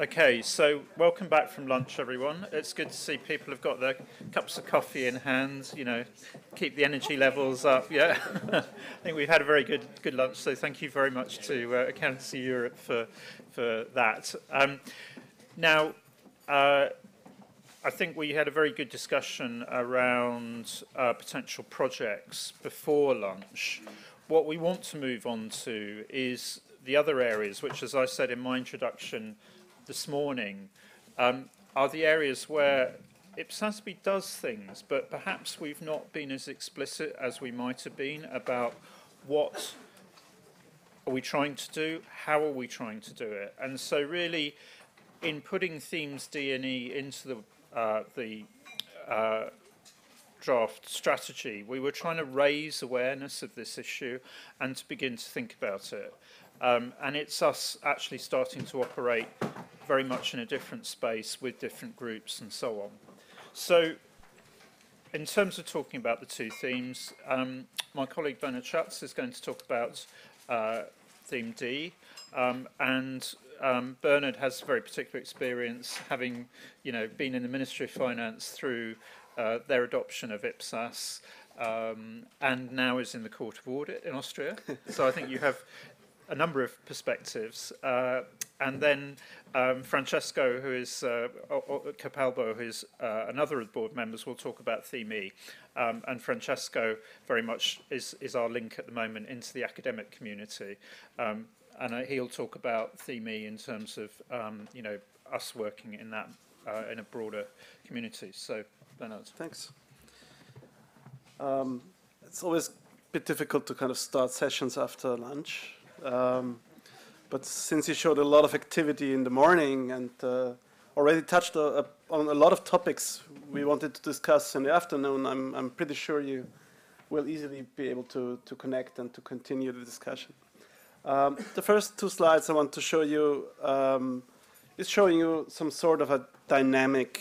Okay, so welcome back from lunch, everyone. It's good to see people have got their cups of coffee in hand. Keep the energy levels up. Yeah, I think we've had a very good lunch. So thank you very much to Accountancy Europe for that. Now, I think we had a very good discussion around potential projects before lunch. What we want to move on to is the other areas, which, as I said in my introduction this morning, are the areas where Ipsasby does things, but perhaps we've not been as explicit as we might have been about what are we trying to do, how are we trying to do it. And so really, in putting themes D&E into the draft strategy, we were trying to raise awareness of this issue and to begin to think about it. And it's us actually starting to operate very much in a different space with different groups and so on. So in terms of talking about the two themes, my colleague Bernard Schatz is going to talk about theme D, and Bernard has very particular experience, having been in the Ministry of Finance through their adoption of IPSAS, and now is in the Court of Audit in Austria. So I think you have a number of perspectives. And then Francesco, who is Capalbo, who is another of the board members, will talk about theme E. And Francesco very much is our link at the moment into the academic community. And he'll talk about theme E in terms of us working in that in a broader community. So, Bernard. Thanks. It's always a bit difficult to kind of start sessions after lunch. But since you showed a lot of activity in the morning and already touched on a lot of topics we wanted to discuss in the afternoon, I'm pretty sure you will easily be able to connect and to continue the discussion. The first two slides I want to show you is showing you some sort of a dynamic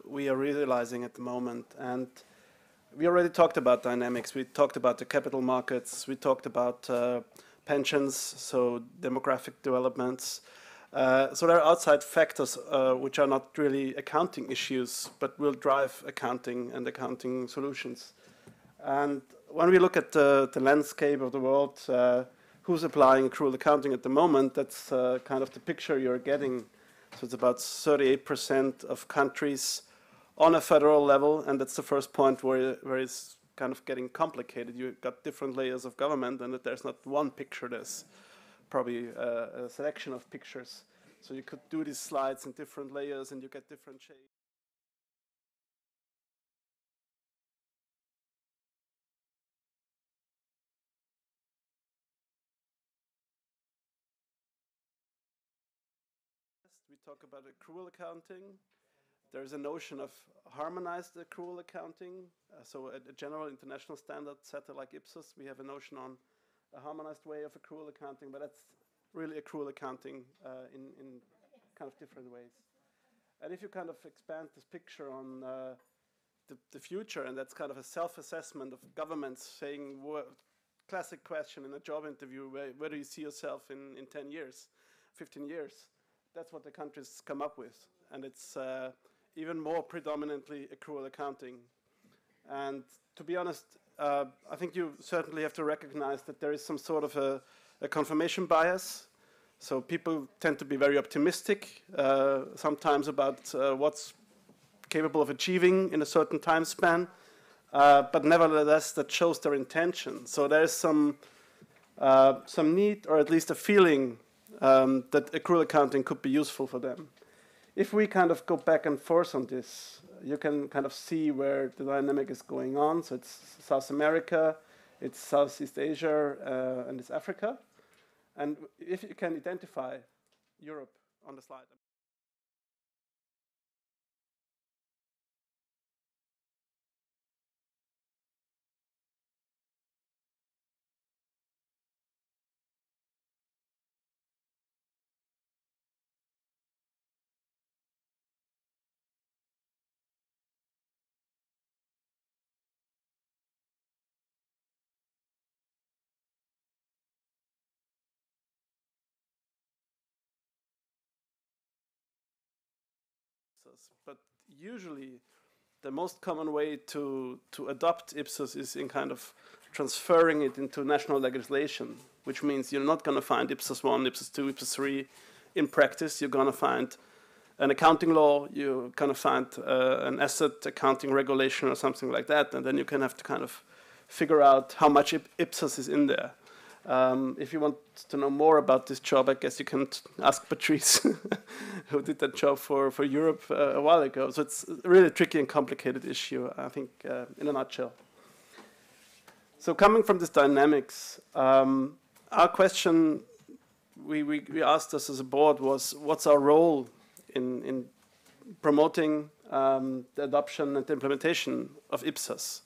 we are realizing at the moment. And we already talked about dynamics. We talked about the capital markets. We talked about pensions, so demographic developments. So there are outside factors which are not really accounting issues, but will drive accounting and accounting solutions. And when we look at the landscape of the world, who's applying accrual accounting at the moment, that's kind of the picture you're getting. So it's about 38% of countries on a federal level, and that's the first point where it's kind of getting complicated. You've got different layers of government, and that there's not one picture, there's probably a selection of pictures. So you could do these slides in different layers, and you get different shapes. We talk about accrual accounting. There's a notion of harmonized accrual accounting. So a general international standard setter like Ipsos, we have a notion on a harmonized way of accrual accounting, but that's really accrual accounting in kind of different ways. And if you kind of expand this picture on the future, and that's kind of a self-assessment of governments saying, classic question in a job interview, where do you see yourself in 10 years, 15 years? That's what the countries come up with. And it's even more predominantly accrual accounting. And to be honest, I think you certainly have to recognize that there is some sort of a confirmation bias. So people tend to be very optimistic sometimes about what's capable of achieving in a certain time span, but nevertheless that shows their intention. So there's some need, or at least a feeling, that accrual accounting could be useful for them. If we kind of go back and forth on this, you can kind of see where the dynamic is going on. So it's South America, it's Southeast Asia, and it's Africa. And if you can identify Europe on the slide. Ipsos. But usually, the most common way to adopt Ipsos is in kind of transferring it into national legislation, which means you're not going to find Ipsos 1, Ipsos 2, Ipsos 3 in practice. You're going to find an accounting law, you're going to find an asset accounting regulation or something like that, and then you can have to kind of figure out how much Ipsos is in there. If you want to know more about this job, I guess you can ask Patrice, who did that job for Europe a while ago. So it's a really tricky and complicated issue, I think, in a nutshell. So coming from this dynamics, our question we asked us as a board was, what's our role in promoting the adoption and the implementation of Ipsos?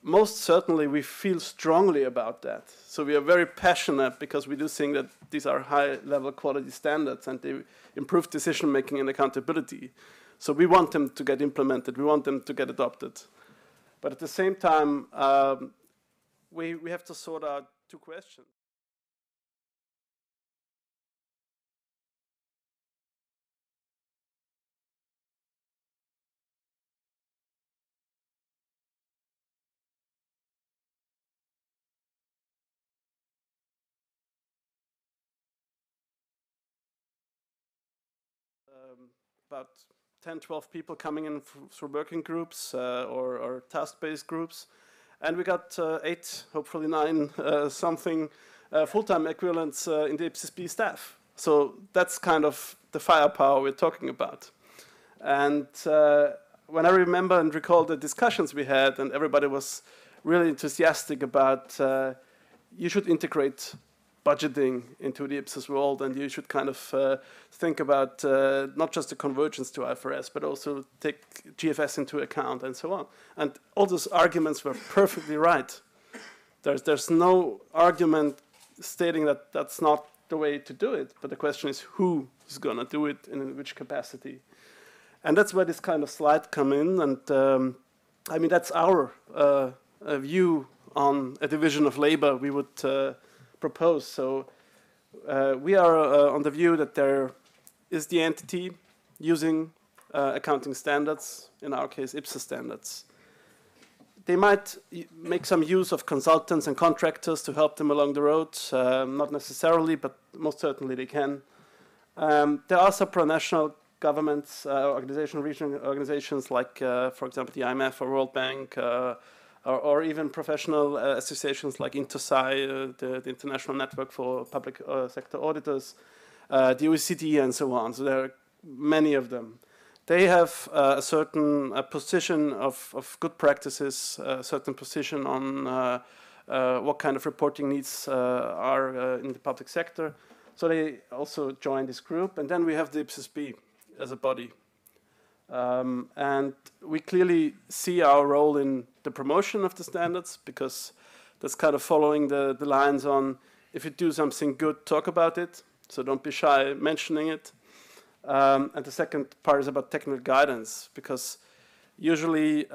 Most certainly, we feel strongly about that. So we are very passionate because we do think that these are high-level quality standards and they improve decision-making and accountability. So we want them to get implemented. We want them to get adopted. But at the same time, we have to sort out two questions. About 10, 12 people coming in through working groups or task-based groups. And we got 8, hopefully 9 something full-time equivalents in the Ipsos-B staff. So that's kind of the firepower we're talking about. And when I remember and recall the discussions we had, and everybody was really enthusiastic about you should integrate budgeting into the Ipsos world, and you should kind of think about not just the convergence to IFRS, but also take GFS into account and so on. And all those arguments were perfectly right. There's no argument stating that that's not the way to do it, but the question is who is going to do it and in which capacity. And that's where this kind of slide come in, and I mean, that's our view on a division of labor we would propose. So we are on the view that there is the entity using accounting standards, in our case Ipsos standards. They might make some use of consultants and contractors to help them along the road, not necessarily, but most certainly they can. There are supranational governments, organizations, regional organizations like, for example, the IMF or World Bank, or even professional associations like INTOSAI, the International Network for Public Sector Auditors, the OECD, and so on. So there are many of them. They have a certain position of good practices, a certain position on what kind of reporting needs are in the public sector. So they also join this group. And then we have the Ipsos-B as a body. And we clearly see our role in the promotion of the standards, because that's kind of following the lines on, if you do something good, talk about it. So don't be shy mentioning it. And the second part is about technical guidance, because usually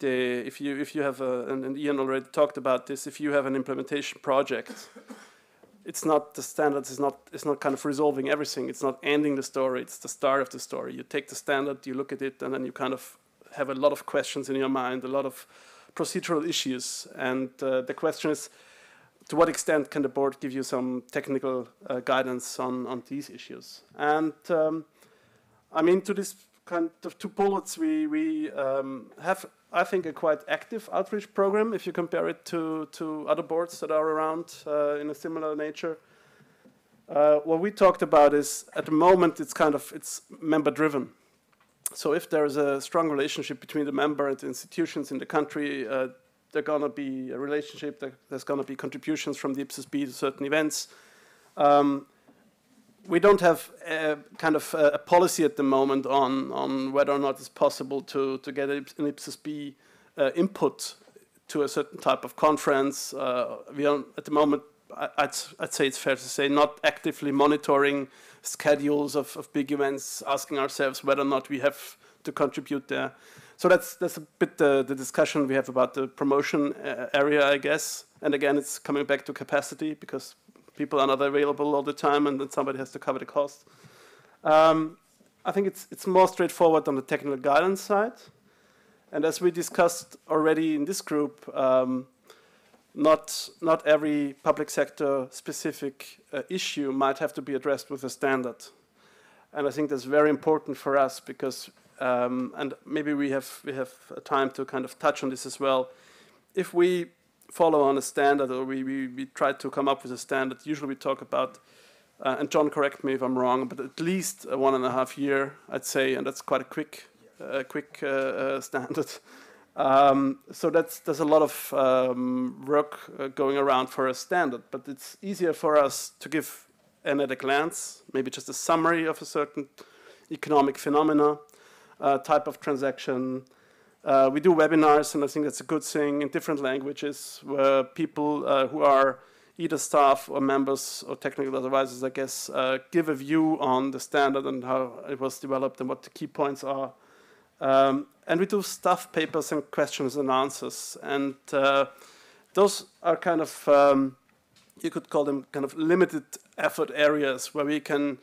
if you have and Ian already talked about this, if you have an implementation project, it's not the standards is not kind of resolving everything. It's not ending the story. It's the start of the story. You take the standard, you look at it, and then you kind of have a lot of questions in your mind, a lot of procedural issues. And the question is, to what extent can the board give you some technical guidance on these issues? And I mean, to this kind of 2 bullets, we have, I think, a quite active outreach program if you compare it to other boards that are around in a similar nature. What we talked about is, at the moment, it's member-driven. So if there is a strong relationship between the member and the institutions in the country, there's going to be a relationship, there's going to be contributions from the Ipsos-B to certain events. We don't have kind of a policy at the moment on whether or not it's possible to get an Ipsos-B input to a certain type of conference. We are, at the moment, I'd say it's fair to say, not actively monitoring schedules of big events, asking ourselves whether or not we have to contribute there. So that's a bit the discussion we have about the promotion area, I guess. And again, it's coming back to capacity, because people are not available all the time, and then somebody has to cover the cost. I think it's more straightforward on the technical guidance side. And as we discussed already in this group, not every public sector specific issue might have to be addressed with a standard. And I think that's very important for us because, and maybe we have time to kind of touch on this as well. If we follow on a standard or we try to come up with a standard, usually we talk about, and John, correct me if I'm wrong, but at least 1.5 years, I'd say, and that's quite a quick standard. So there's a lot of work going around for a standard, but it's easier for us to give an at a glance, maybe just a summary of a certain economic phenomena, type of transaction. We do webinars, and I think that's a good thing, in different languages, where people who are either staff or members or technical advisors, I guess, give a view on the standard and how it was developed and what the key points are. And we do staff papers and questions and answers. And those are kind of, you could call them kind of limited effort areas where we can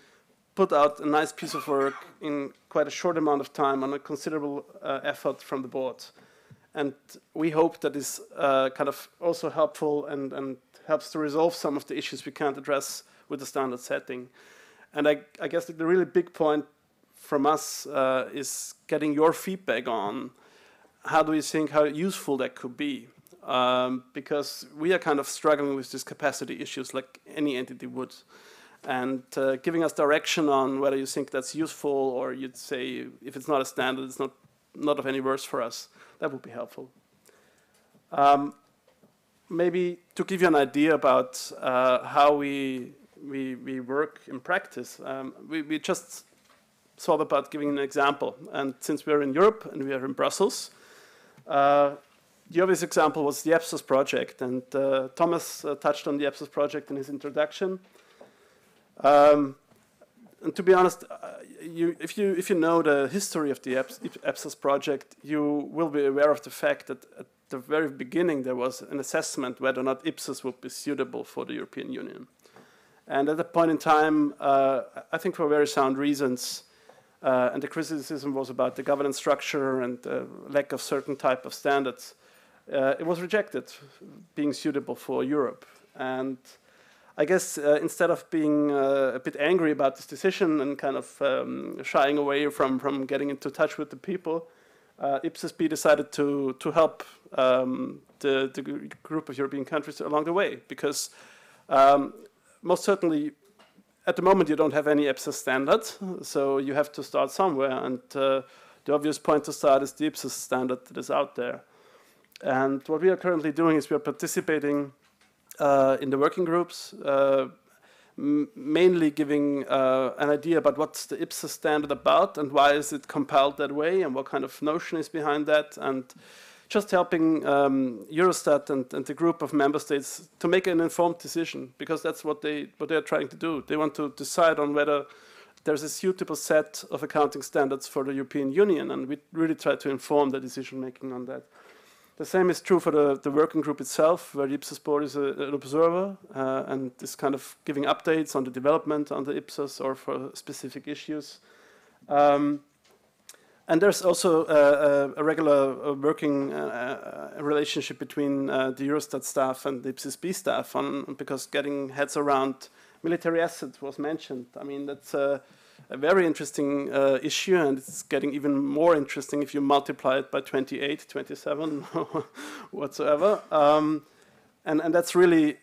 put out a nice piece of work in quite a short amount of time on a considerable effort from the board. And we hope that is kind of also helpful and helps to resolve some of the issues we can't address with the standard setting. And I guess the really big point from us is getting your feedback on how do you think how useful that could be, because we are kind of struggling with these capacity issues like any entity would, and giving us direction on whether you think that's useful, or you'd say if it's not a standard, it's not of any worse for us. That would be helpful. Maybe to give you an idea about how we work in practice, we just thought about giving an example. And since we're in Europe and we are in Brussels, the obvious example was the EPSOS project. And Thomas touched on the EPSOS project in his introduction. And to be honest, if you know the history of the EPSOS project, you will be aware of the fact that at the very beginning there was an assessment whether or not EPSOS would be suitable for the European Union. And at that point in time, I think for very sound reasons, and the criticism was about the governance structure and the lack of certain type of standards, it was rejected being suitable for Europe. And I guess instead of being a bit angry about this decision and kind of shying away from getting into touch with the people, IPSOS-B decided to help the group of European countries along the way, because most certainly at the moment you don't have any EPSOS standard, so you have to start somewhere, and the obvious point to start is the IPSOS standard that is out there. And what we are currently doing is we are participating in the working groups, mainly giving an idea about what's the IPSOS standard about and why is it compiled that way and what kind of notion is behind that, and just helping Eurostat and the group of member states to make an informed decision, because that's what they're trying to do. They want to decide on whether there's a suitable set of accounting standards for the European Union, and we really try to inform the decision making on that. The same is true for the working group itself, where the IPSOS board is an observer and is kind of giving updates on the development on the IPSOS or for specific issues. And there's also a regular working relationship between the Eurostat staff and the IPSOS-B staff, because getting heads around military assets was mentioned. I mean, that's a very interesting issue, and it's getting even more interesting if you multiply it by 28, 27, whatsoever. And that's really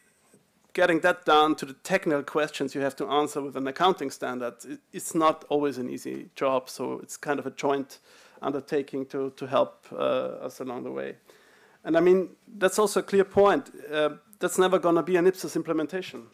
getting that down to the technical questions you have to answer with an accounting standard. It's not always an easy job, so it's kind of a joint undertaking to help us along the way. And I mean, that's also a clear point. That's never going to be an IPSOS implementation.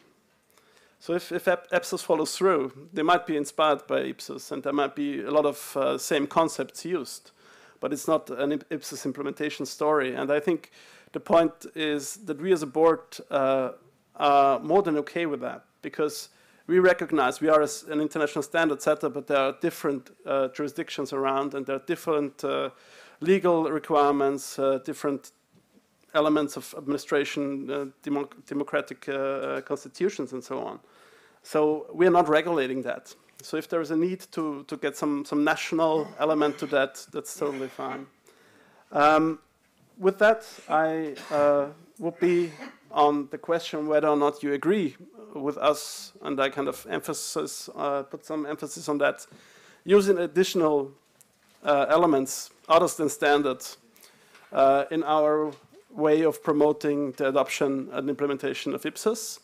So if EPSOS follows through, they might be inspired by IPSOS, and there might be a lot of same concepts used, but it's not an IPSOS implementation story. And I think the point is that we as a board are more than okay with that, because we recognize we are an international standard setter, but there are different jurisdictions around, and there are different legal requirements, different elements of administration, democratic constitutions, and so on. So we are not regulating that. So if there is a need to get some national element to that, that's totally fine. With that, I would be on the question whether or not you agree with us, and I kind of put some emphasis on that, using additional elements other than standard in our way of promoting the adoption and implementation of IPSAS,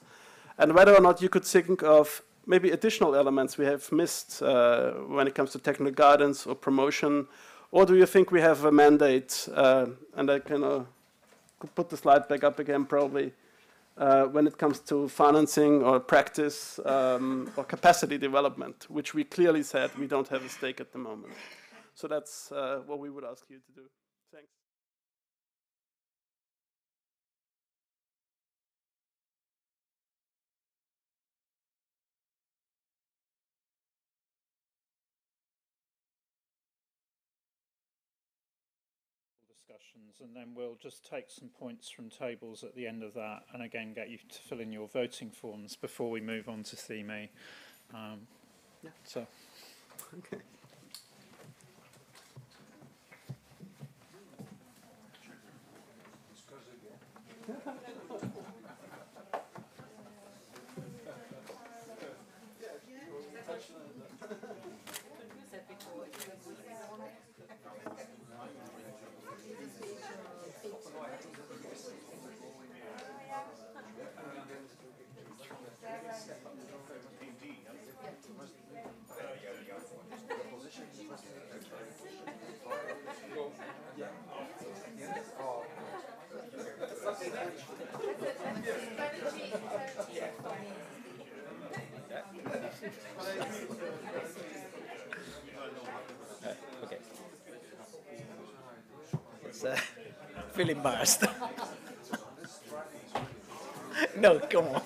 and whether or not you could think of maybe additional elements we have missed when it comes to technical guidance or promotion, or do you think we have a mandate, and I can put the slide back up again probably, when it comes to financing or practice or capacity development, which we clearly said we don't have a stake at the moment. So that's what we would ask you to do. Thanks. Discussions, and then we'll just take some points from tables at the end of that, and again get you to fill in your voting forms before we move on to theme E. Yeah. So. Okay. Okay. It's feel embarrassed. No, come on.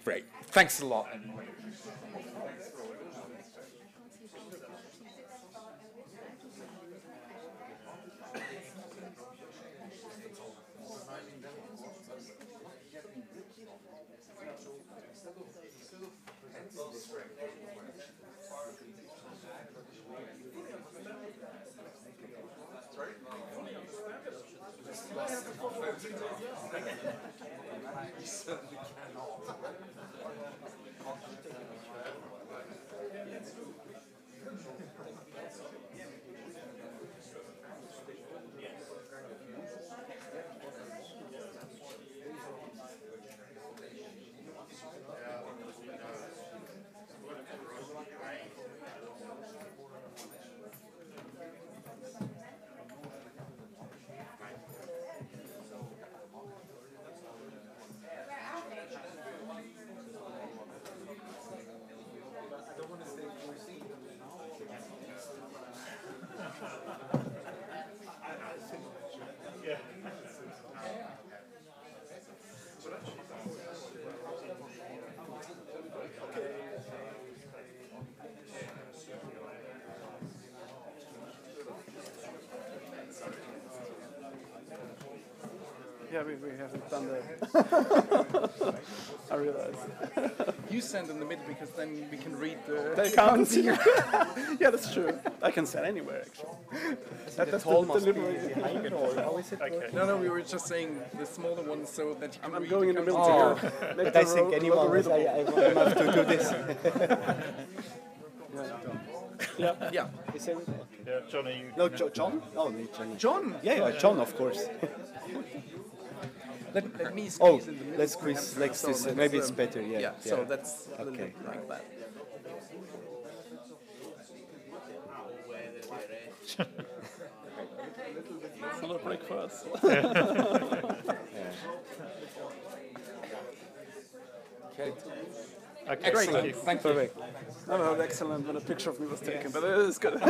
Great. Thanks a lot. Yeah, we haven't done that. I realize. You stand in the middle because then we can read the... The accountancy. Yeah, that's true. I can stand anywhere, actually. That's the delivery. Behind it, or how is it? Okay. No, we were just saying the smaller one so that you can I'm read going in the middle Oh, to but I think anyone will say I have to do this. Yeah. Yeah. Is it? Yeah, John, are you? No, John? Oh, no, John. John! Yeah, John, of course. Let me squeeze Oh, in the middle. let's squeeze like So this. let's, Maybe it's better, yeah. Yeah, so that's a little Okay. bit like that. Summer break for us. Okay. Okay, Great. thank you. Thank you. Perfect. No, no, excellent when a picture of me was taken, but it is good.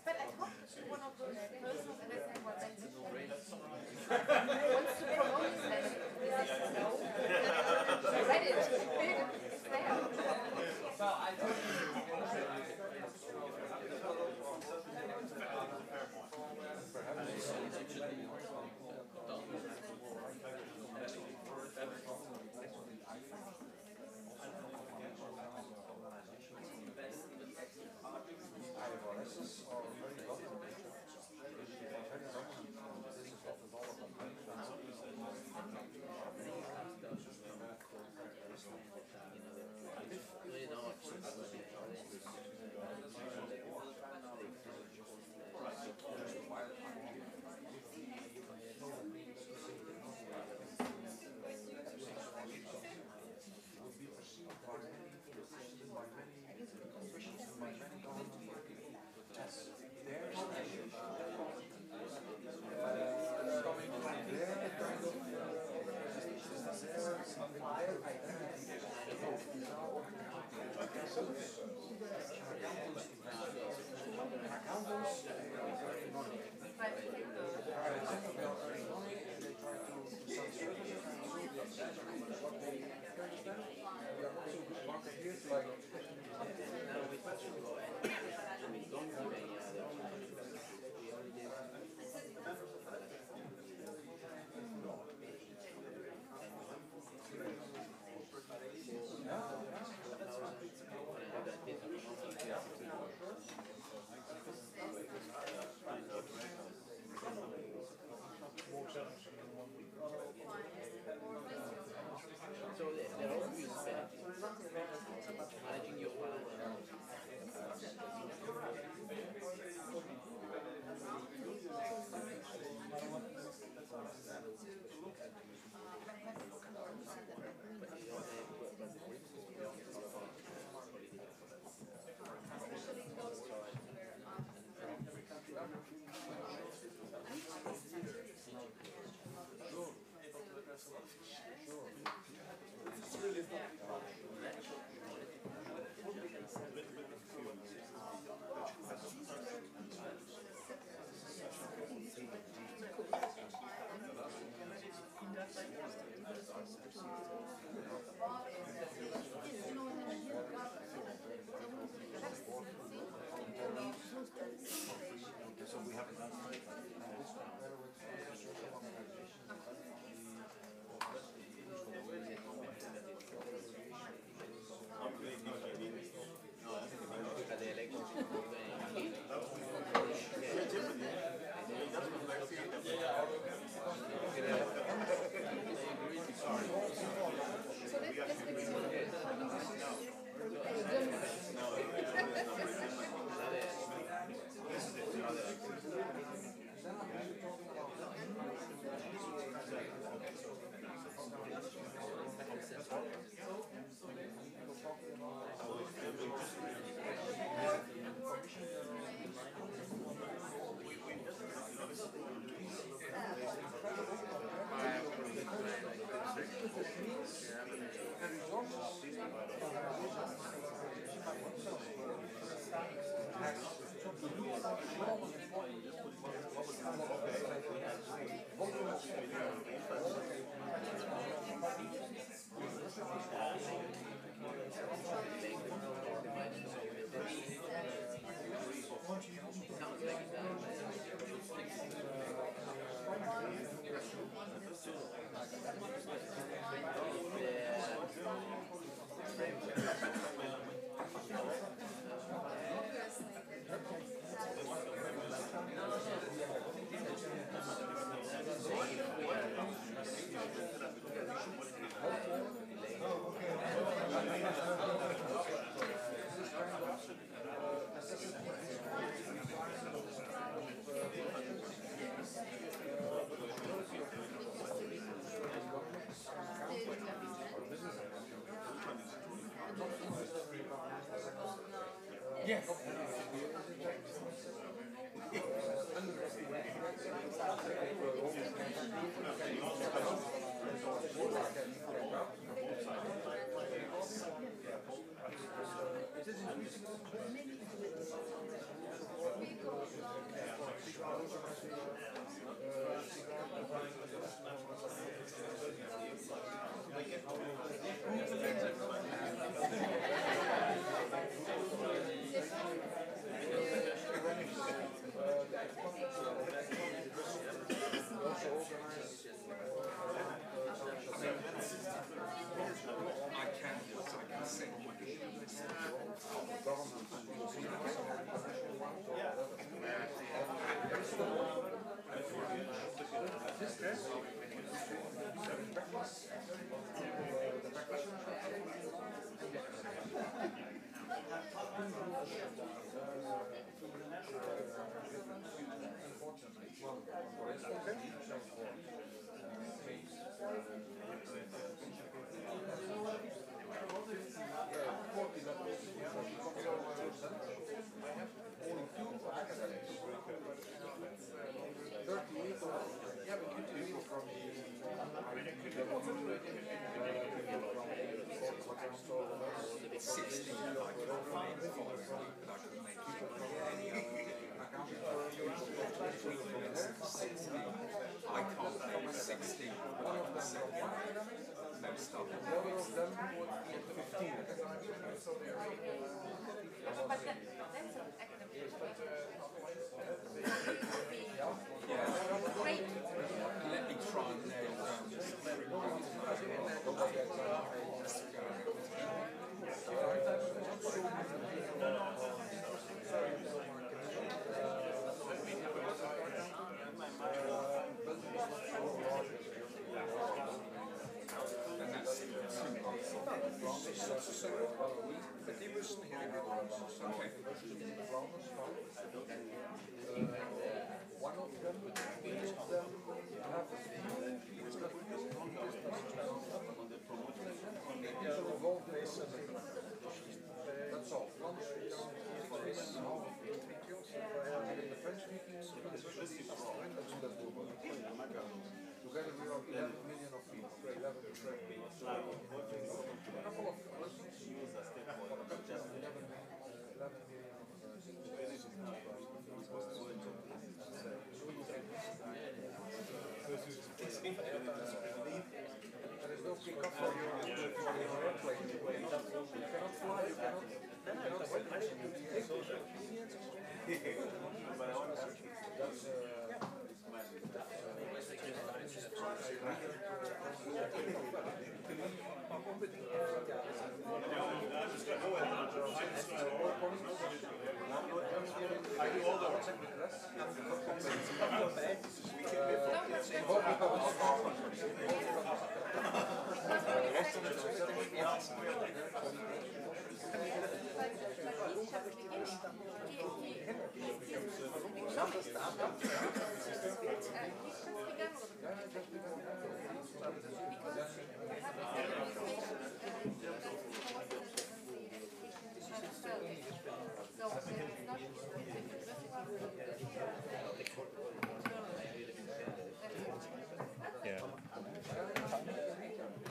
But I talked to one of those persons and I said, well, that's a wants to promote his method. He said, no. I read it. It's there. So there are always benefits. Managing Yeah.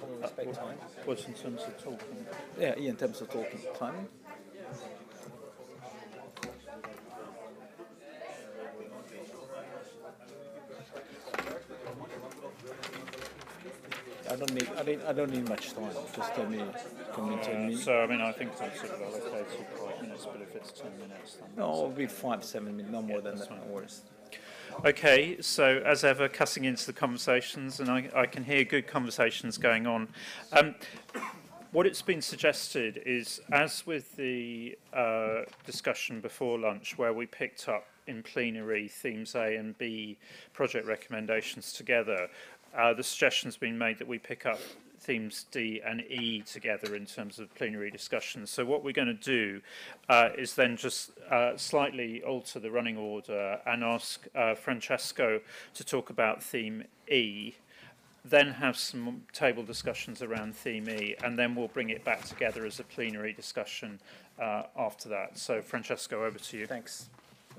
Can we respect time? What's in terms of talking? Yeah, in terms of talking time. I don't need much time. Just tell me. Tell me. So, I mean, I think I'm sort of allocated 5 minutes, but if it's 10 minutes, then No, it'll be 5-7 minutes, no more than that's that. fine. No worries. Okay, so as ever, cutting into the conversations, and I can hear good conversations going on. What it's been suggested is, as with the discussion before lunch, where we picked up in plenary themes A and B project recommendations together, the suggestion's been made that we pick up themes D and E together in terms of plenary discussions. So what we're going to do is then just slightly alter the running order and ask Francesco to talk about theme E, then have some table discussions around theme E, and then we'll bring it back together as a plenary discussion after that. So, Francesco, over to you. Thanks.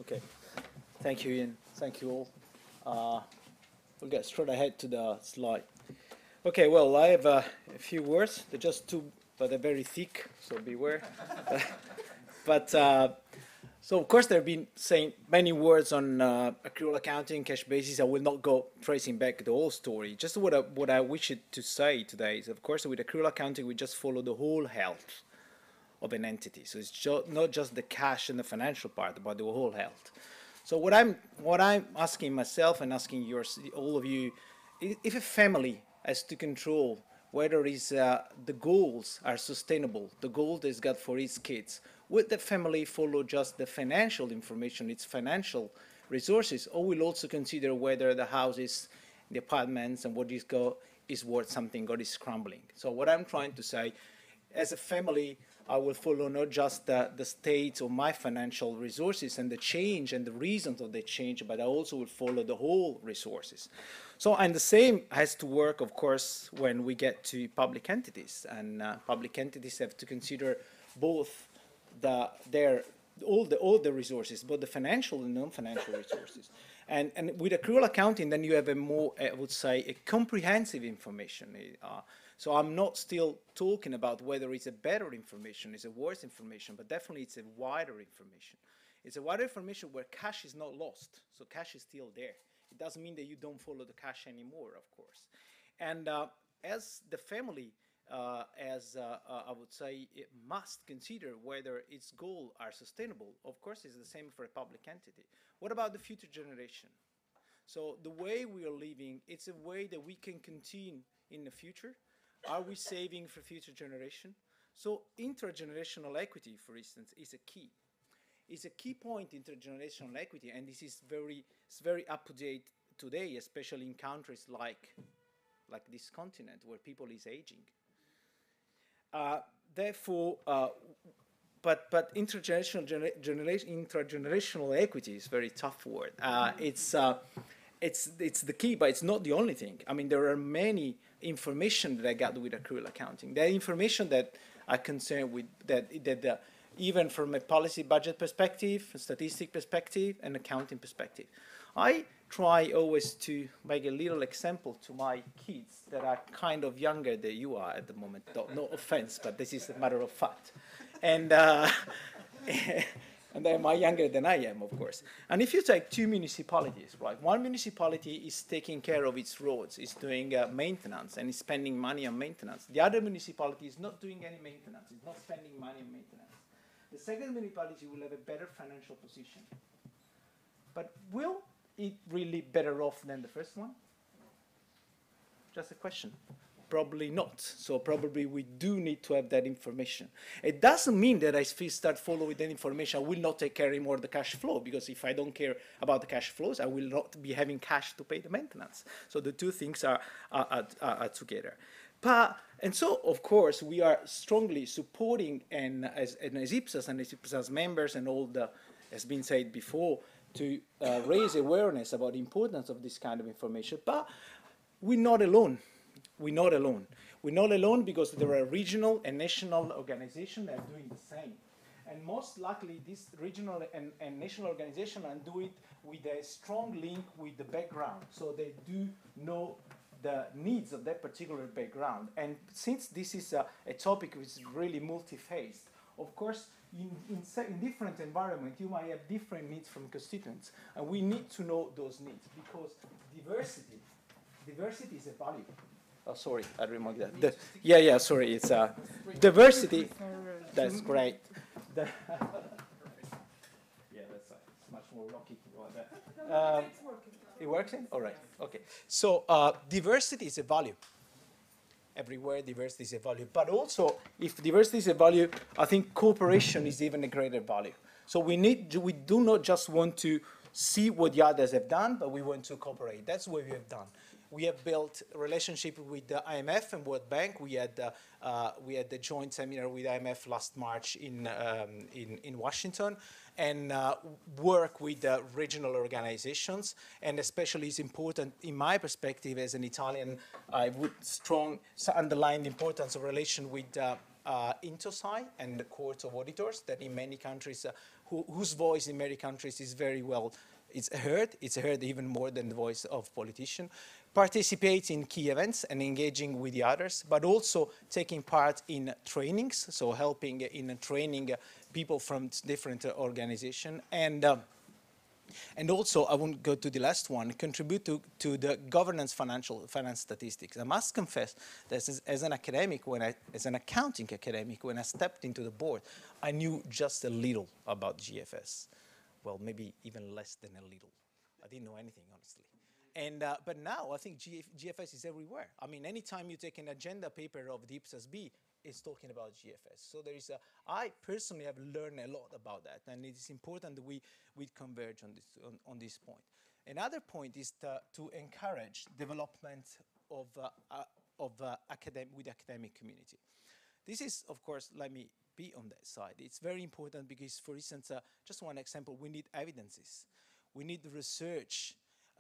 Okay. Thank you, Ian. Thank you all. We'll get straight ahead to the slide. Okay, well, I have a few words. They're just two, but they're very thick, so beware. So of course, there have been saying many words on accrual accounting, cash basis. I will not go tracing back the whole story. Just what I wish to say today is, of course, with accrual accounting, we just follow the whole health of an entity. So it's not just the cash and the financial part, but the whole health. So what I'm asking myself and asking all of you, if a family has to control whether the goals are sustainable, the goal that is got for its kids, would the family follow just the financial information, its financial resources, or will also consider whether the houses, the apartments, and what is worth something or is crumbling? So what I'm trying to say, as a family, I will follow not just the state of my financial resources and the change and the reasons of the change, but I also will follow the whole resources. So, and the same has to work, of course, when we get to public entities. And public entities have to consider both all the resources, both the financial and non-financial resources. And with accrual accounting, then you have a more, I would say, a comprehensive information. So I'm not still talking about whether it's a better information, it's a worse information, but definitely it's a wider information. It's a wider information where cash is not lost, so cash is still there. It doesn't mean that you don't follow the cash anymore, of course. And as the family, I would say, it must consider whether its goals are sustainable. Of course, it's the same for a public entity. What about the future generation? So the way we are living, it's a way that we can continue in the future. Are we saving for future generation? So intergenerational equity, for instance, is a key. It's a key point, intergenerational equity, and this is very up to date today, especially in countries like this continent where people is aging. Therefore, but intergenerational equity is a very tough word. It's the key, but it's not the only thing. I mean, there are many information that I got with accrual accounting. There are information that are concerned with that even from a policy budget perspective, a statistic perspective, and accounting perspective. I try always to make a little example to my kids that are kind of younger than you are at the moment. No offense, but this is a matter of fact. And and they're much younger than I am, of course. And if you take two municipalities, right? One municipality is taking care of its roads, is doing maintenance, and is spending money on maintenance. The other municipality is not doing any maintenance, it's not spending money on maintenance. The second municipality will have a better financial position. But will it really better off than the first one? Just a question. Probably not. So probably we do need to have that information. It doesn't mean that I start following that information, I will not take care anymore of the cash flow, because if I don't care about the cash flows, I will not be having cash to pay the maintenance. So the two things are together. And so, of course, we are strongly supporting, and as IPSAS and IPSAS members and all the, has been said before, to raise awareness about the importance of this kind of information. But we're not alone. We're not alone. We're not alone because there are regional and national organizations that are doing the same. And most likely, these regional and national organizations are doing it with a strong link with the background. So they do know the needs of that particular background. And since this is a topic which is really multi-phased, of course, in different environments, you might have different needs from constituents. And we need to know those needs, because diversity is a value. Oh, sorry, I remarked that. Yeah, sorry, it's diversity. That's great. Yeah, that's it's much more rocky. It works in? All right, okay. So diversity is a value. Everywhere diversity is a value. But also, if diversity is a value, I think cooperation is even a greater value. So we do not just want to see what the others have done, but we want to cooperate. That's what we have done. We have built a relationship with the IMF and World Bank. We had the joint seminar with IMF last March in Washington, and work with regional organizations. And especially it's important, in my perspective as an Italian, I would underline the importance of relation with Intosai and the Court of Auditors, that in many countries, whose voice in many countries is very well, it's heard even more than the voice of politicians. Participate in key events and engaging with the others, but also taking part in trainings, so helping in training people from different organizations. And also, I won't go to the last one, contribute to the governance finance statistics. I must confess that as an academic, as an accounting academic, when I stepped into the board, I knew just a little about GFS. Well, maybe even less than a little. I didn't know anything, honestly. But now I think GFS is everywhere. I mean, anytime you take an agenda paper of the IPSAS-B, it's talking about GFS. So I personally have learned a lot about that, and it is important that we converge on this point. Another point is to encourage development with the academic community. This is, of course, let me be on that side. It's very important because, for instance, just one example, we need evidences. We need research.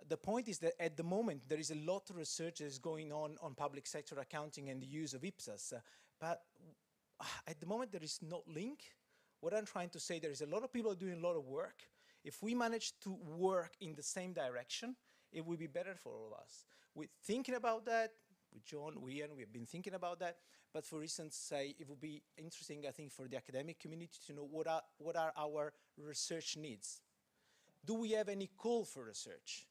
The point is that at the moment, there is a lot of research that is going on public sector accounting and the use of IPSAS. But at the moment, there is no link. What I'm trying to say, there is a lot of people doing a lot of work. If we manage to work in the same direction, it will be better for all of us. We're thinking about that. With John, Ian, we've been thinking about that. But for instance, say, it would be interesting, I think, for the academic community to know what are our research needs. Do we have any call for research?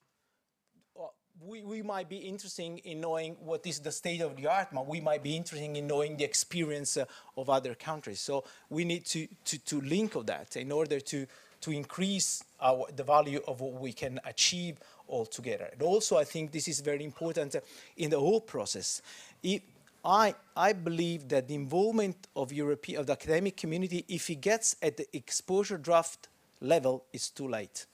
We might be interested in knowing what is the state of the art, but we might be interested in knowing the experience of other countries. So we need to link of that in order to increase the value of what we can achieve all together. And also, I think this is very important in the whole process. I believe that the involvement of the academic community, if it gets at the exposure draft level, is too late.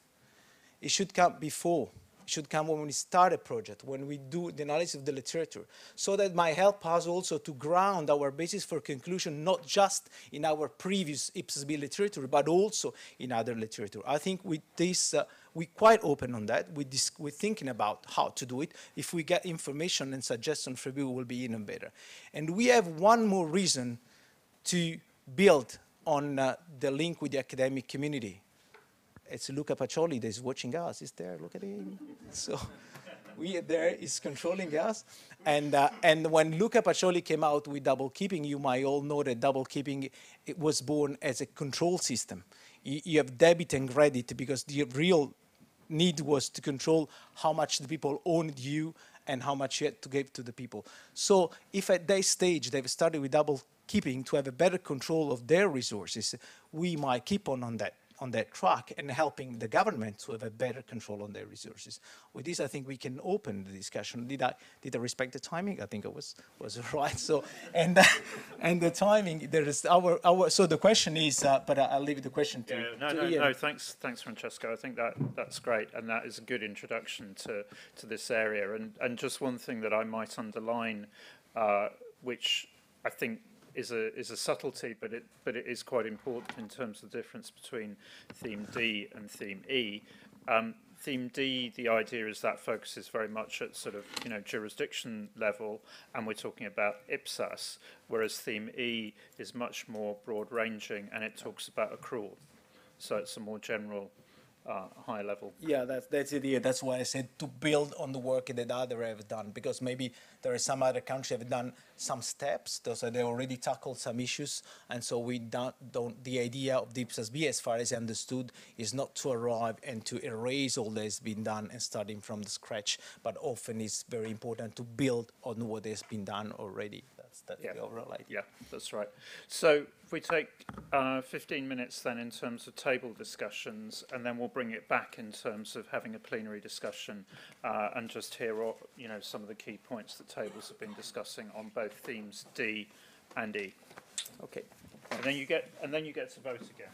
It should come before. Should come when we start a project, when we do the analysis of the literature, so that might help us also to ground our basis for conclusion, not just in our previous IPSAS-B literature, but also in other literature. I think with this, we're quite open on that. We're thinking about how to do it. If we get information and suggestions from you, it will be even better. And we have one more reason to build on the link with the academic community. It's Luca Pacioli that is watching us. He's there, look at him. So there is controlling us. And when Luca Pacioli came out with double keeping, you might all know that double keeping, it was born as a control system. You have debit and credit because the real need was to control how much the people owned you and how much you had to give to the people. So if at that stage they've started with double keeping to have a better control of their resources, we might keep on that track and helping the government to have a better control on their resources. With this, I think we can open the discussion. Did I respect the timing? I think it was right. So, and the timing, there is so the question is, but I'll leave the question to Ian. No, thanks, Francesco. I think that's great, and that is a good introduction to this area. And just one thing that I might underline, which I think is a subtlety, but it is quite important in terms of the difference between theme D and theme E. Theme D, the idea is that focuses very much at sort of jurisdiction level, and we're talking about IPSAS, whereas theme E is much more broad-ranging, and it talks about accrual. So it's a more general, high level. Yeah, that's the idea. That's why I said to build on the work that others have done, because maybe there are some other countries have done some steps, so they already tackled some issues, and so we don't. The idea of the IPSAS-B, as far as I understood, is not to arrive and to erase all that has been done and starting from the scratch, but often it's very important to build on what has been done already. That's the overall idea. Yeah, that's right. So if we take 15 minutes then in terms of table discussions, and then we'll bring it back in terms of having a plenary discussion and just hear some of the key points that tables have been discussing on both themes D and E. Okay. And then you get to vote again.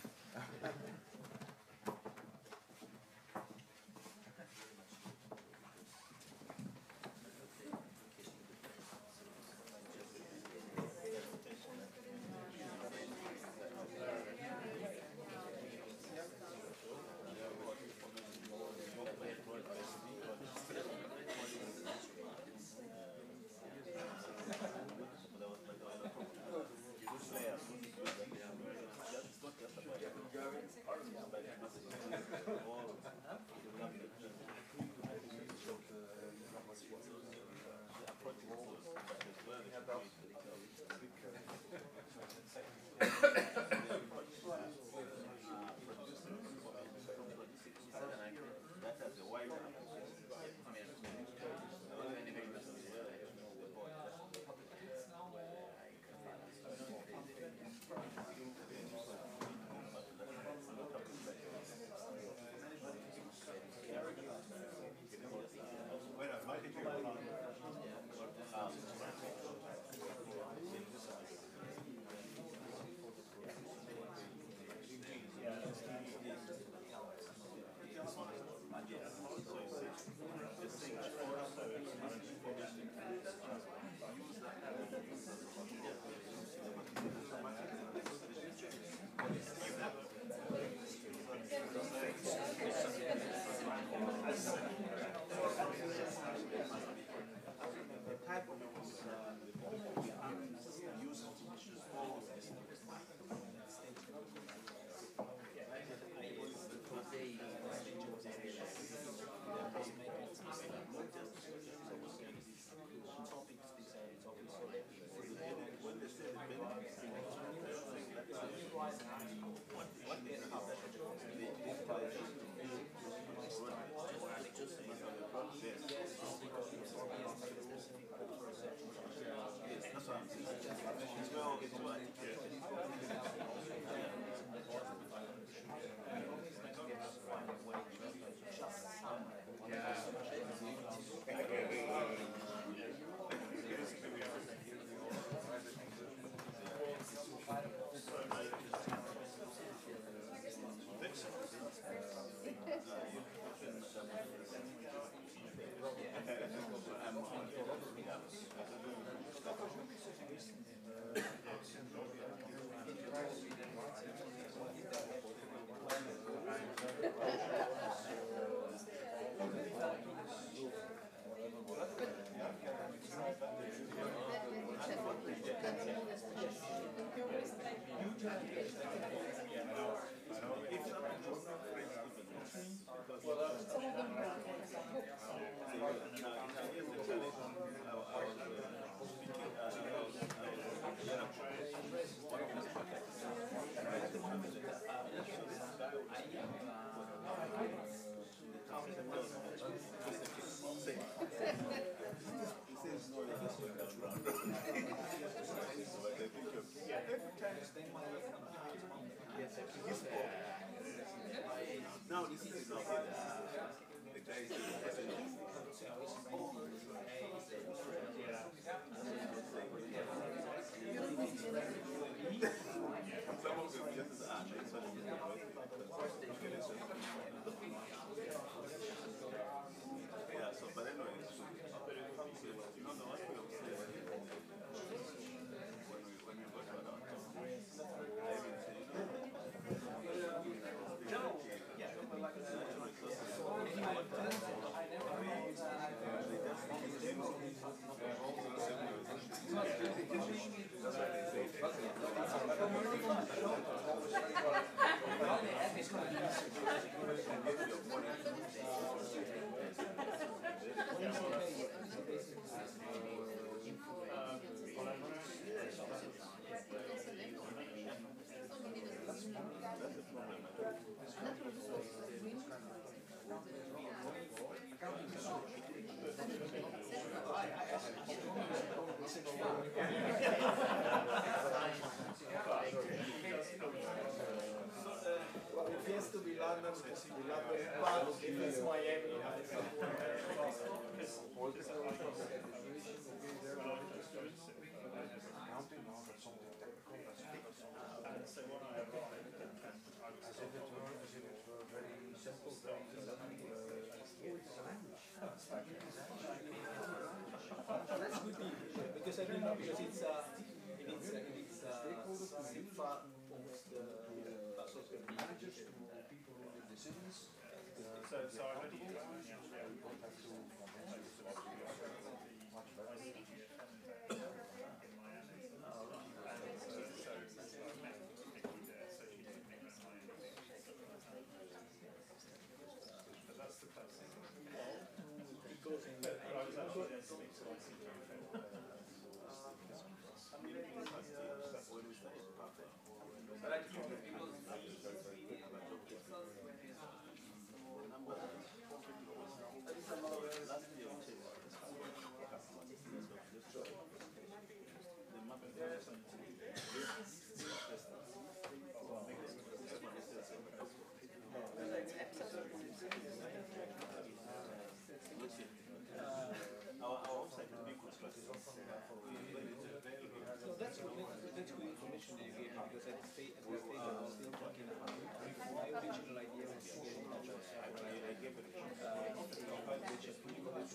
That's good because I didn't know because it's SIFA owns the managers to people who make decisions. So how do you That's good information that you gave me because at the stage I was still talking about my original idea was to get in touch with which is pretty much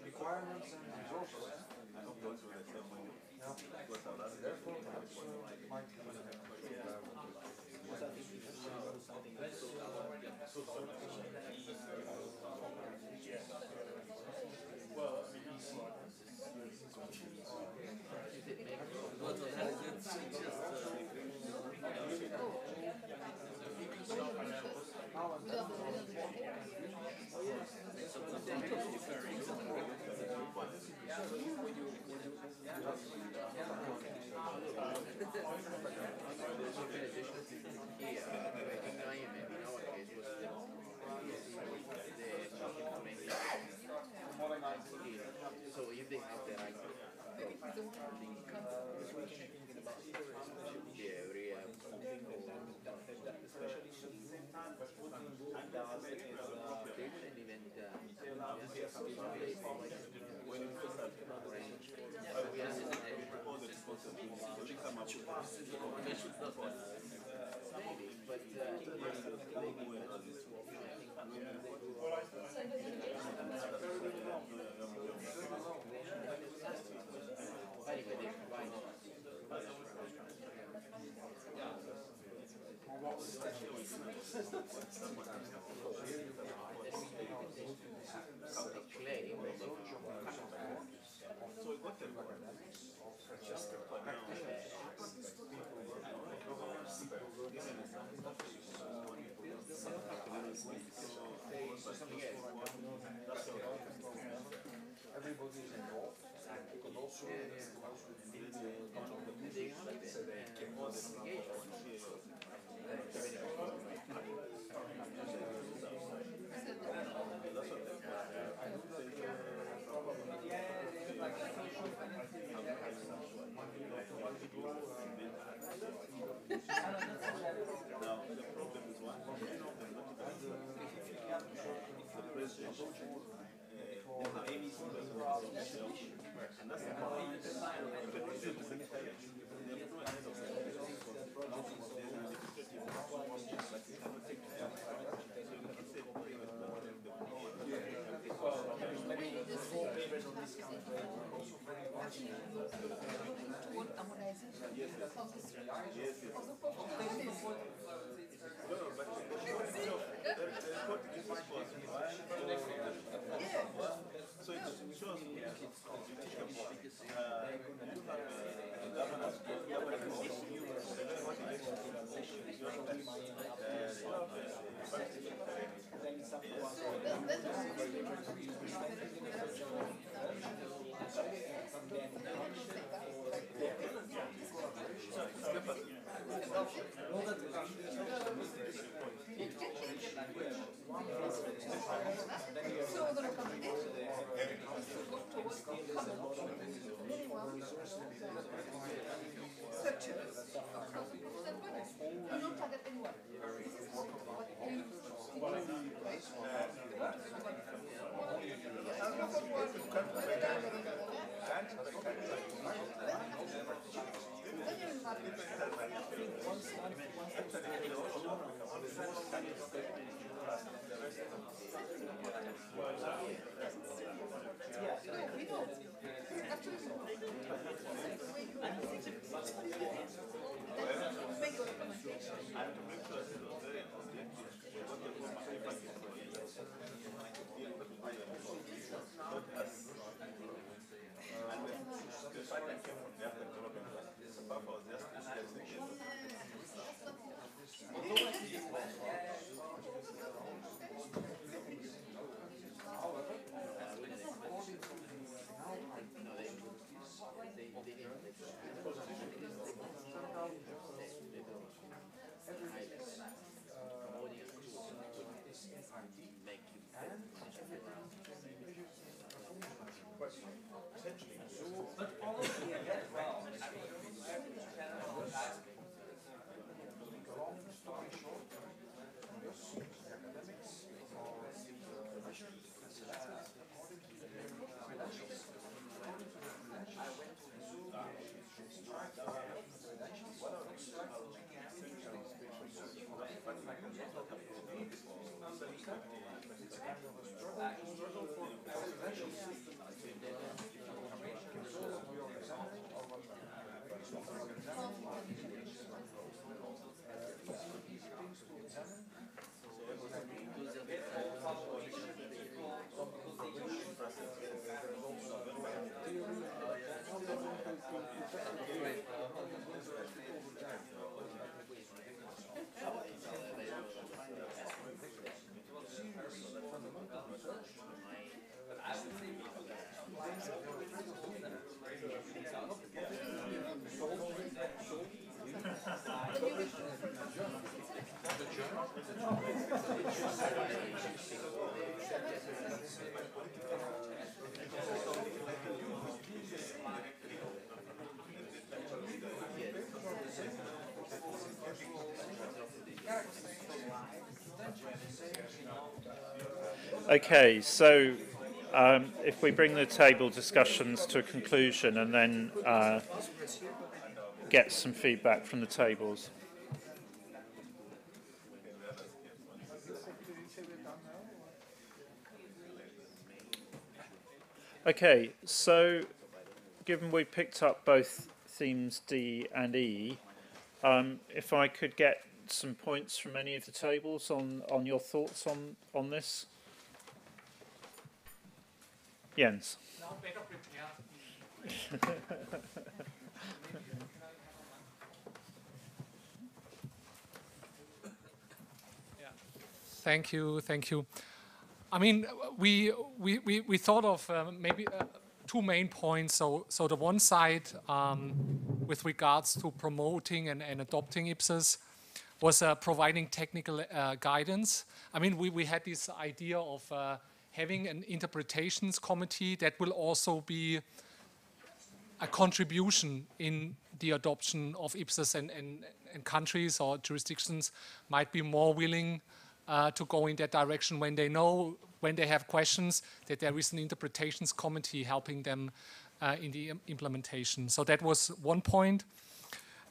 requirements and resources. Therefore, perhaps might So if they have the right everybody is involved. You could also Okay, so if we bring the table discussions to a conclusion and then get some feedback from the tables. Okay, so given we picked up both themes D and E, if I could get some points from any of the tables on your thoughts on this. Jens. Now better prepared. Thank you, thank you. I mean, we thought of maybe two main points. So the one side, with regards to promoting and adopting IPSAS, was providing technical guidance. I mean, we had this idea of having an interpretations committee that will also be a contribution in the adoption of IPSAS, and countries or jurisdictions might be more willing to go in that direction when they know, when they have questions, that there is an interpretations committee helping them in the implementation. So that was one point.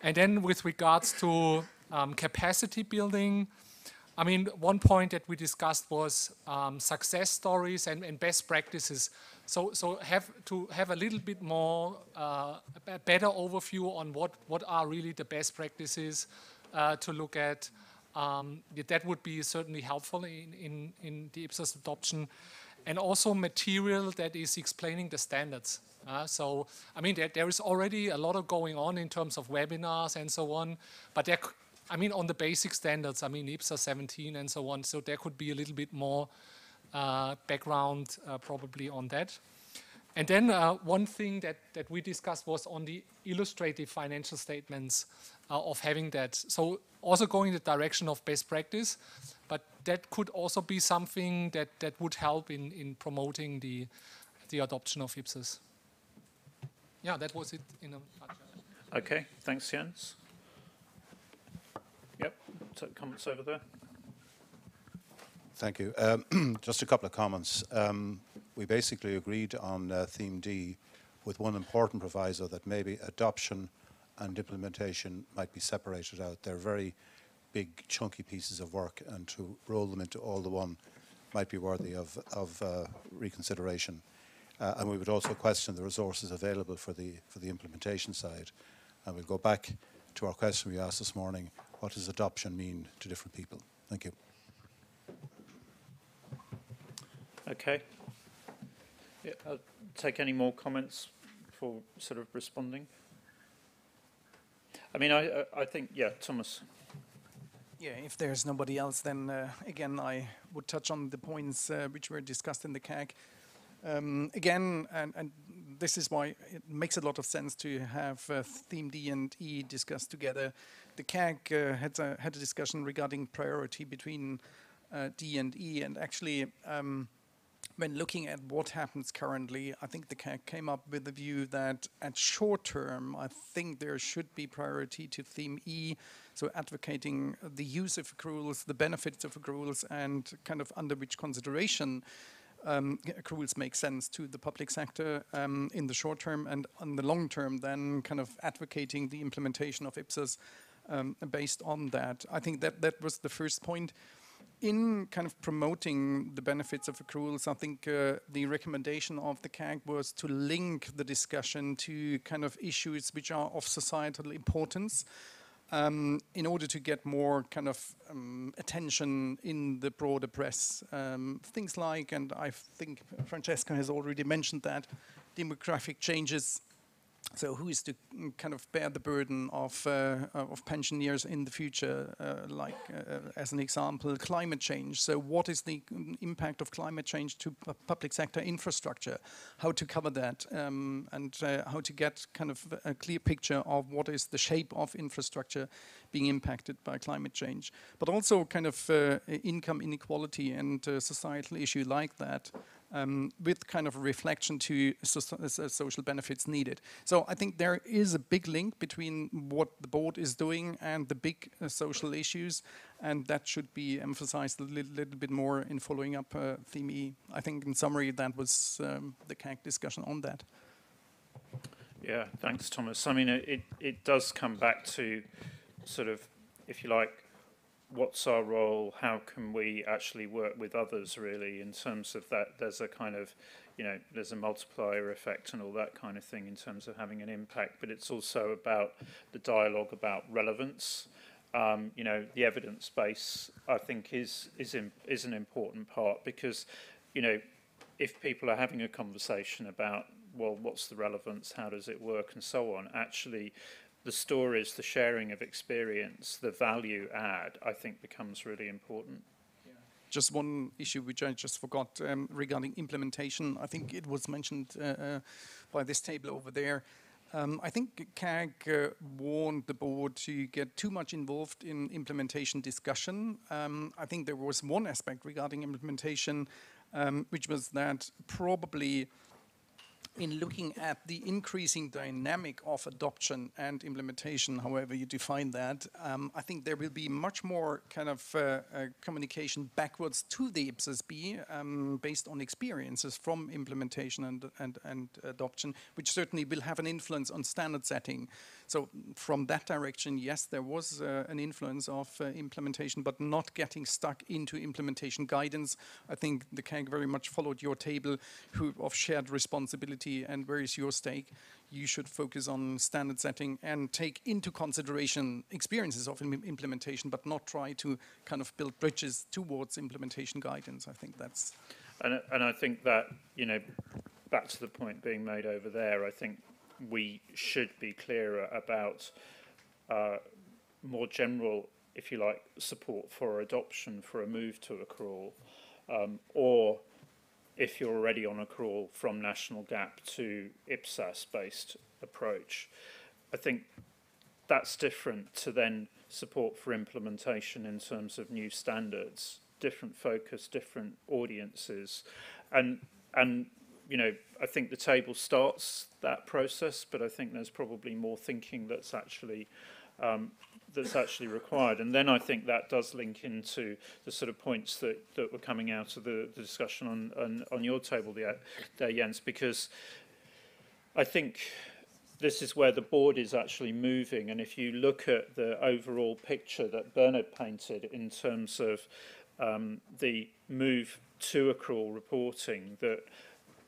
And then with regards to capacity building, I mean, one point that we discussed was success stories and best practices. So have a little bit more, a better overview on what are really the best practices to look at. That would be certainly helpful in the IPSAS adoption. And also material that is explaining the standards. So, I mean, there is already a lot of going on in terms of webinars and so on, but there, I mean, on the basic standards, I mean, IPSAS 17 and so on, so there could be a little bit more background probably on that. And then one thing that we discussed was on the illustrative financial statements of having that. So also going the direction of best practice, but that could also be something that would help in promoting the adoption of IPSAS. Yeah, that was it in a nutshell. Okay, thanks, Jens. Yep, comments over there. Thank you. Just a couple of comments. We basically agreed on theme D with one important proviso that maybe adoption and implementation might be separated out. They're very big, chunky pieces of work, and to roll them into all the one might be worthy of reconsideration. And we would also question the resources available for the implementation side. And we'll go back to our question we asked this morning: what does adoption mean to different people? Thank you. Okay. Yeah, I'll take any more comments before sort of responding. I mean, I think, yeah, Thomas. Yeah, if there's nobody else, then again, I would touch on the points which were discussed in the CAG. Again, and this is why it makes a lot of sense to have theme D and E discussed together. The CAG had a discussion regarding priority between D and E, and actually, when looking at what happens currently, I think the CAG came up with the view that at short term, I think there should be priority to theme E, so advocating the use of accruals, the benefits of accruals, and kind of under which consideration accruals make sense to the public sector in the short term, and on the long term, then kind of advocating the implementation of IPSAS based on that. I think that was the first point. In kind of promoting the benefits of accruals, I think the recommendation of the CAG was to link the discussion to kind of issues which are of societal importance in order to get more kind of attention in the broader press. Things like, and I think Francesca has already mentioned that, demographic changes. So who is to kind of bear the burden of pensioners in the future, as an example, climate change. So what is the impact of climate change to public sector infrastructure? How to cover that, and how to get kind of a clear picture of what is the shape of infrastructure being impacted by climate change. But also kind of income inequality and societal issue like that. With kind of a reflection to social benefits needed. So I think there is a big link between what the board is doing and the big social issues, and that should be emphasized a little bit more in following up theme E. I think in summary that was the CAG discussion on that. Yeah, thanks, Thomas. I mean, it does come back to sort of, if you like, what's our role? How can we actually work with others, really, in terms of that? There's a kind of, you know, there's a multiplier effect and all that kind of thing in terms of having an impact, but it's also about the dialogue about relevance. You know, the evidence base, I think, is an important part, because, you know, if people are having a conversation about, well, what's the relevance, how does it work, and so on, actually, the stories, the sharing of experience, the value add, I think becomes really important. Yeah. Just one issue which I just forgot regarding implementation. I think it was mentioned by this table over there. I think CAG warned the board to get too much involved in implementation discussion. I think there was one aspect regarding implementation, which was that probably in looking at the increasing dynamic of adoption and implementation, however you define that, I think there will be much more kind of communication backwards to the IPSAS-B based on experiences from implementation and adoption, which certainly will have an influence on standard setting. So from that direction, yes, there was an influence of implementation, but not getting stuck into implementation guidance. I think the CAG very much followed your table of shared responsibility and where is your stake. You should focus on standard setting and take into consideration experiences of implementation, but not try to kind of build bridges towards implementation guidance. I think that's... And I think that, you know, back to the point being made over there, I think we should be clearer about more general, if you like, support for adoption, for a move to accrual, or if you're already on accrual, from national gap to IPSAS-based approach. I think that's different to then support for implementation in terms of new standards, different focus, different audiences, and you know, I think the table starts that process, but I think there's probably more thinking that's actually that's actually required. And then I think that does link into the sort of points that were coming out of the discussion on your table there, Jens, because I think this is where the board is actually moving. And if you look at the overall picture that Bernard painted in terms of the move to accrual reporting that,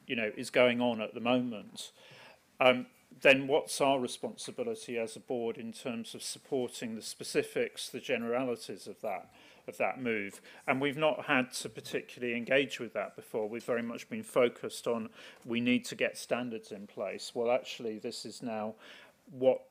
you know, is going on at the moment, then what's our responsibility as a board in terms of supporting the specifics, the generalities of that move? And we've not had to particularly engage with that before. We've very much been focused on we need to get standards in place. Well, actually, this is now what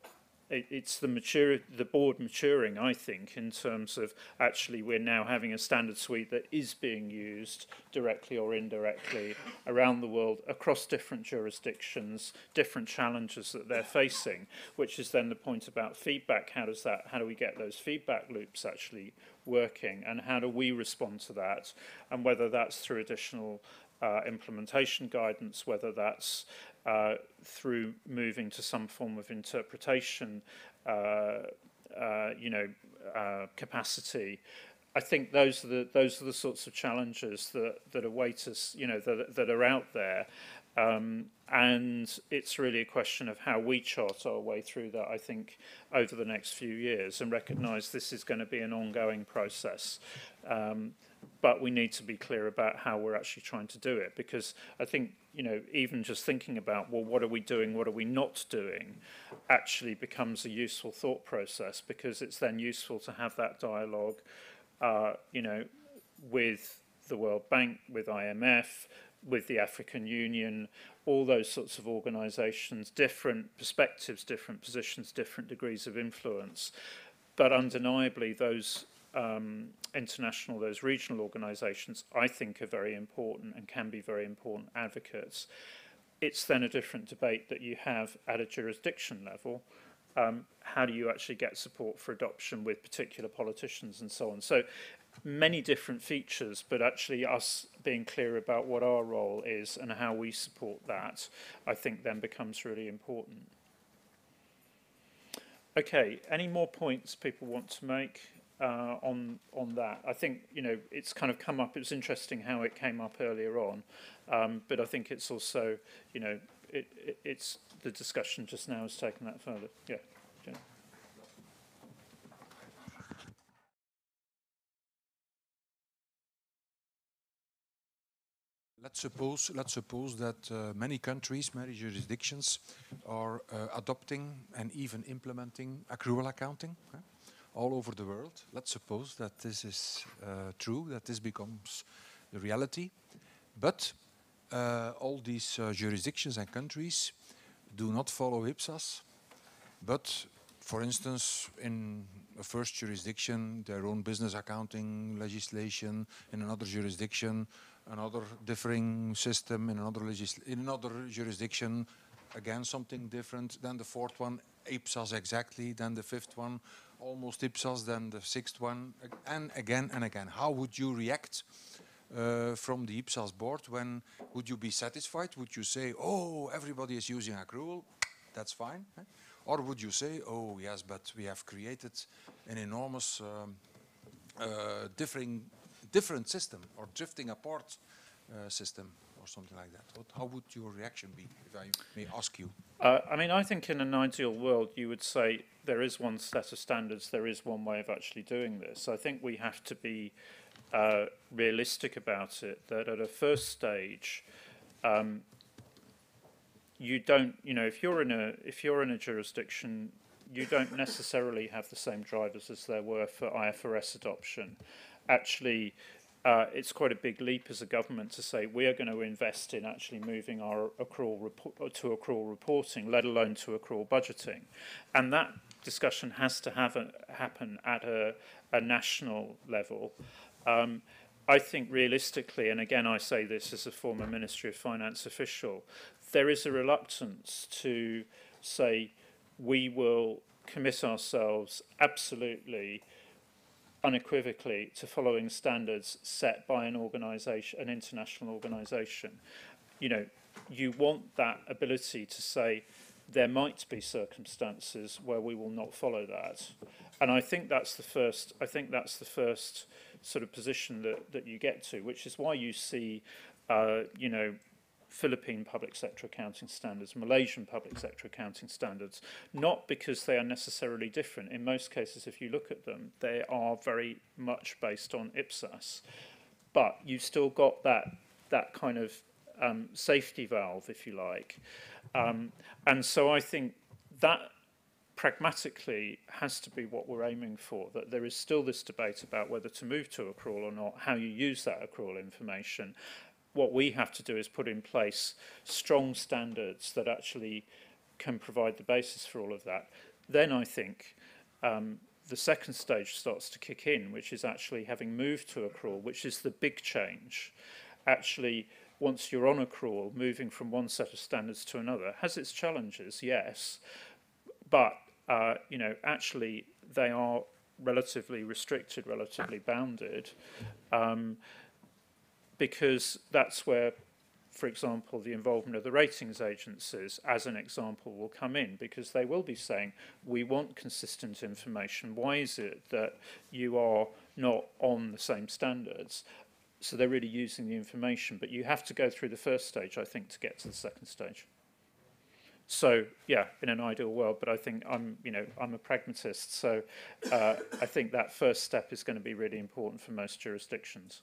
it's the board maturing, I think, in terms of actually we're now having a standard suite that is being used directly or indirectly around the world across different jurisdictions, different challenges that they're facing, which is then the point about feedback. How do we get those feedback loops actually working, and how do we respond to that, and whether that's through additional implementation guidance, whether that's through moving to some form of interpretation, capacity. I think those are the sorts of challenges that await us, you know, that are out there, and it's really a question of how we chart our way through that, I think, over the next few years, and recognise this is going to be an ongoing process. But we need to be clear about how we're actually trying to do it, because I think, you know, even just thinking about, well, what are we doing, what are we not doing, actually becomes a useful thought process, because it's then useful to have that dialogue, you know, with the World Bank, with IMF, with the African Union, all those sorts of organisations, different perspectives, different positions, different degrees of influence. But undeniably, those international, those regional organisations, I think, are very important and can be very important advocates. It's then a different debate that you have at a jurisdiction level. How do you actually get support for adoption with particular politicians and so on? So many different features, but actually us being clear about what our role is and how we support that, I think then becomes really important. Okay, any more points people want to make on that? I think, you know, it's kind of come up. It was interesting how it came up earlier on, but I think it's also, you know, it's the discussion just now has taken that further. Yeah, Jen. Let's suppose that many countries, many jurisdictions are adopting and even implementing accrual accounting all over the world. Let's suppose that this is true, that this becomes the reality. But all these jurisdictions and countries do not follow IPSAS, but for instance, in a first jurisdiction, their own business accounting legislation, in another jurisdiction, another differing system, in another jurisdiction, again something different, then the fourth one, IPSAS exactly, then the fifth one, almost IPSAS, then the sixth one, and again and again. How would you react from the IPSAS board? When would you be satisfied? Would you say, oh, everybody is using accrual, that's fine? Or would you say, oh yes, but we have created an enormous different system, or drifting apart system, or something like that? How would your reaction be, if I may ask you? I mean, I think in an ideal world, you would say there is one set of standards, there is one way of actually doing this. I think we have to be realistic about it, that at a first stage, you don't, you know, if you're in a jurisdiction, you don't necessarily have the same drivers as there were for IFRS adoption. Actually, it's quite a big leap as a government to say we are going to invest in actually moving our accrual accrual reporting, let alone to accrual budgeting, and that discussion has to happen at a national level. I think realistically, and again I say this as a former Ministry of Finance official, there is a reluctance to say we will commit ourselves absolutely, unequivocally to following standards set by an organisation, an international organisation. You know, you want that ability to say, there might be circumstances where we will not follow that, and I think that's the first. I think that's the first sort of position that you get to, which is why you see, you know, Philippine public sector accounting standards, Malaysian public sector accounting standards, not because they are necessarily different. In most cases, if you look at them, they are very much based on IPSAS, but you've still got that kind of safety valve, if you like. And so I think that pragmatically has to be what we're aiming for, that there is still this debate about whether to move to accrual or not, how you use that accrual information. What we have to do is put in place strong standards that actually can provide the basis for all of that. Then I think the second stage starts to kick in, which is actually having moved to accrual, which is the big change. Actually, once you're on accrual, moving from one set of standards to another has its challenges, yes, but you know, actually they are relatively restricted, relatively bounded, because that's where, for example, the involvement of the ratings agencies, as an example, will come in, because they will be saying, we want consistent information. Why is it that you are not on the same standards? So they're really using the information, but you have to go through the first stage, I think, to get to the second stage. So yeah, in an ideal world, but I think I'm a pragmatist, so I think that first step is going to be really important for most jurisdictions,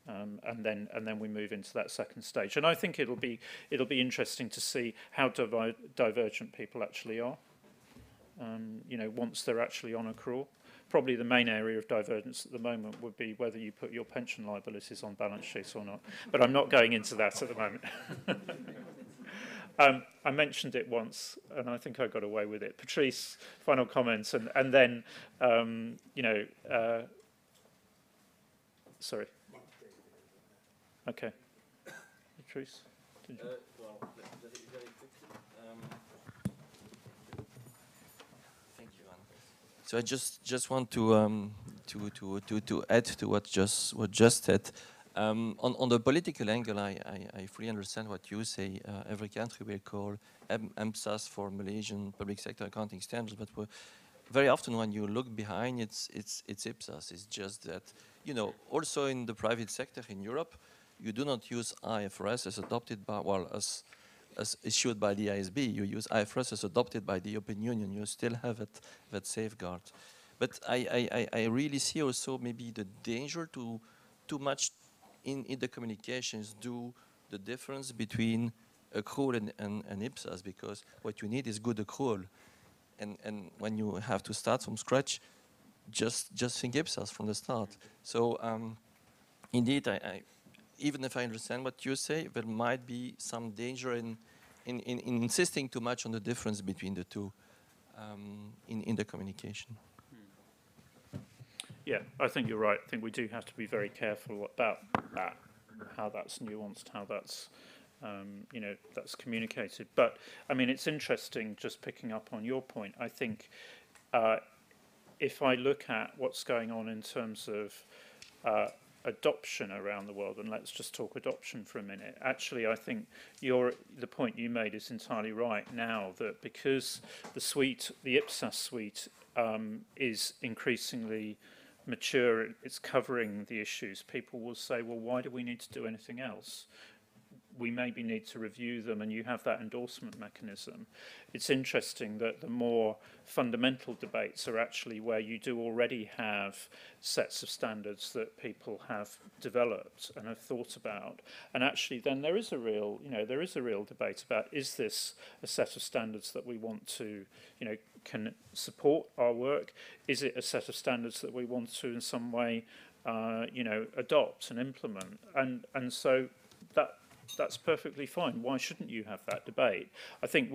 and then we move into that second stage. And I think it'll be interesting to see how divergent people actually are. You know, once they're actually on accrual. Probably the main area of divergence at the moment would be whether you put your pension liabilities on balance sheets or not. But I'm not going into that at the moment. I mentioned it once, and I think I got away with it. Patrice, final comments, and then, you know, sorry. Okay. Patrice, did you? Well, very quickly. Thank you, Anne. So I just want to add to what just said. On the political angle, I fully understand what you say. Every country will call EMSAS for Malaysian public sector accounting standards, but very often when you look behind, it's IPSAS. It's just that, you know, also in the private sector in Europe, you do not use IFRS as adopted by, well, as issued by the ISB. You use IFRS as adopted by the European Union. You still have that safeguard. But I really see also maybe the danger to too much in the communications do the difference between accrual and IPSAS, because what you need is good accrual. And when you have to start from scratch, just think IPSAS from the start. So indeed, even if I understand what you say, there might be some danger in insisting too much on the difference between the two in the communication. Yeah, I think you're right. I think we do have to be very careful about that, how that's nuanced, how that's, you know, that's communicated. But, I mean, it's interesting, just picking up on your point, I think if I look at what's going on in terms of adoption around the world, and let's just talk adoption for a minute. Actually, I think the point you made is entirely right now, that because the IPSAS suite is increasingly mature, it's covering the issues, people will say, well, why do we need to do anything else? We maybe need to review them, and you have that endorsement mechanism. It's interesting that the more fundamental debates are actually where you do already have sets of standards that people have developed and have thought about. And actually then there is a real, you know, there is a real debate about, is this a set of standards that we want to, you know, can support our work? Is it a set of standards that we want to in some way, you know, adopt and implement? And so that's perfectly fine. Why shouldn't you have that debate? I think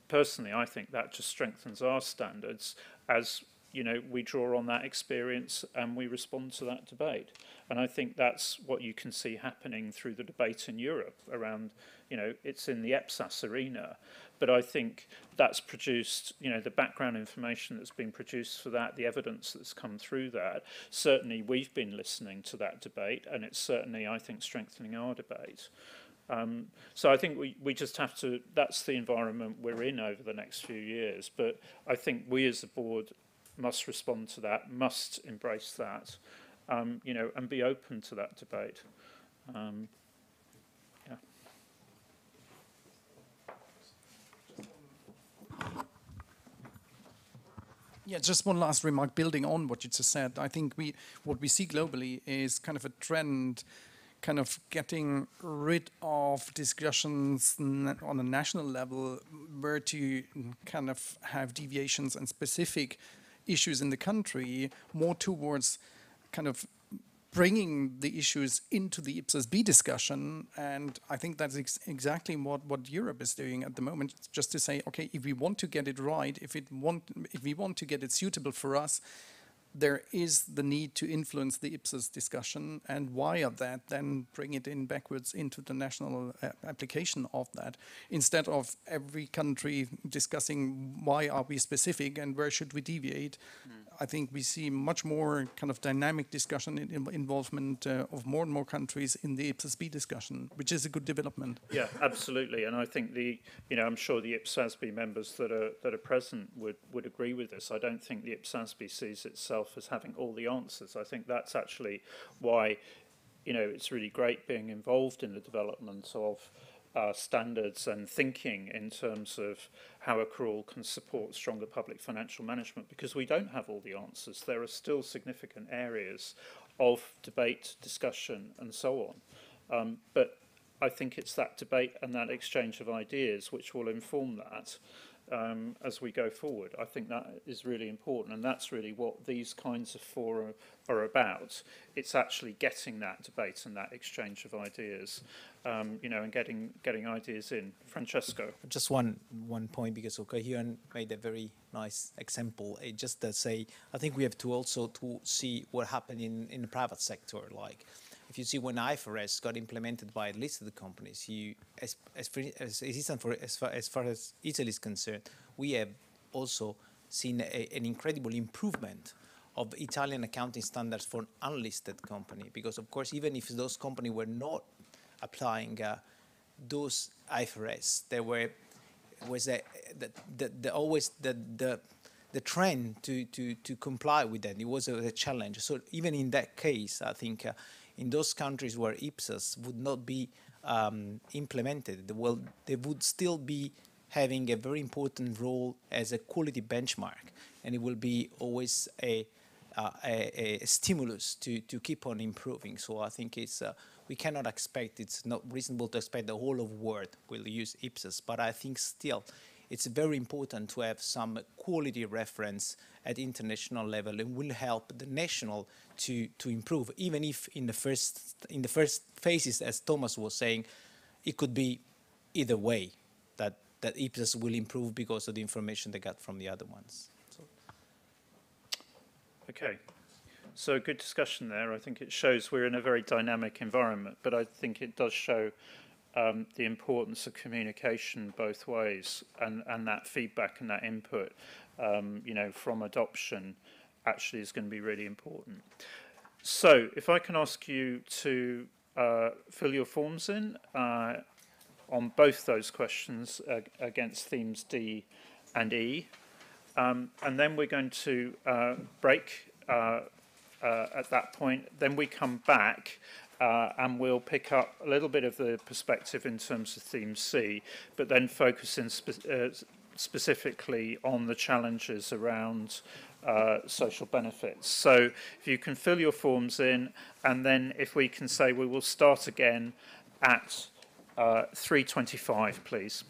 personally, I think that just strengthens our standards as, you know, we draw on that experience and we respond to that debate. And I think that's what you can see happening through the debate in Europe around, you know, it's in the EPSAS arena. But I think that's produced, you know, the background information that's been produced for that, the evidence that's come through that. Certainly we've been listening to that debate, and it's certainly, I think, strengthening our debate. So I think we just have to, that's the environment we're in over the next few years. But I think we as a board must respond to that, must embrace that, you know, and be open to that debate. Yeah. Yeah, just one last remark, building on what you just said. I think what we see globally is kind of a trend, kind of getting rid of discussions on a national level, where to kind of have deviations and specific issues in the country, more towards kind of bringing the issues into the Ipsos B discussion. And I think that's exactly what Europe is doing at the moment, just to say, okay, if we want to get it right, if we want to get it suitable for us, there is the need to influence the Ipsos discussion, and via that then bring it in backwards into the national application of that, instead of every country discussing why are we specific and where should we deviate. I think we see much more kind of dynamic discussion involvement of more and more countries in the Ipsos B discussion, which is a good development. Yeah, absolutely. And I think I'm sure the IPSASB members that are present would agree with this. I don't think the IPSASB sees itself as having all the answers. I think that's actually why, you know, it's really great being involved in the development of standards and thinking in terms of how accrual can support stronger public financial management, because we don't have all the answers. There are still significant areas of debate, discussion, and so on. But I think it's that debate and that exchange of ideas which will inform that as we go forward. I think that is really important, and that's really what these kinds of fora are about. It's actually getting that debate and that exchange of ideas, you know, and getting ideas in. Francesco. Just one point, because Hyun made a very nice example. Just to say, I think we have to also to see what happened in the private sector. Like, if you see when IFRS got implemented by listed companies, as far as Italy is concerned, we have also seen an incredible improvement of Italian accounting standards for an unlisted company. Because of course, even if those companies were not applying those IFRS, there was always the trend to comply with that. It was a challenge. So even in that case, I think in those countries where Ipsos would not be implemented, well, they would still be having a very important role as a quality benchmark, and it will be always a stimulus to keep on improving. So I think we cannot expect, it's not reasonable to expect the whole of the world will use Ipsos, but I think still it's very important to have some quality reference at international level, and will help the national to improve, even if in the first phases, as Thomas was saying, it could be either way, that Ipsos will improve because of the information they got from the other ones. So. Okay. So good discussion there. I think it shows we're in a very dynamic environment, but I think it does show the importance of communication both ways, and that feedback and that input, you know, from adoption actually is going to be really important. So if I can ask you to fill your forms in on both those questions against themes D and E, and then we're going to break at that point. Then we come back and we'll pick up a little bit of the perspective in terms of theme C, but then focus in specifically on the challenges around social benefits. So if you can fill your forms in, and then if we can say we will start again at 3:25, please.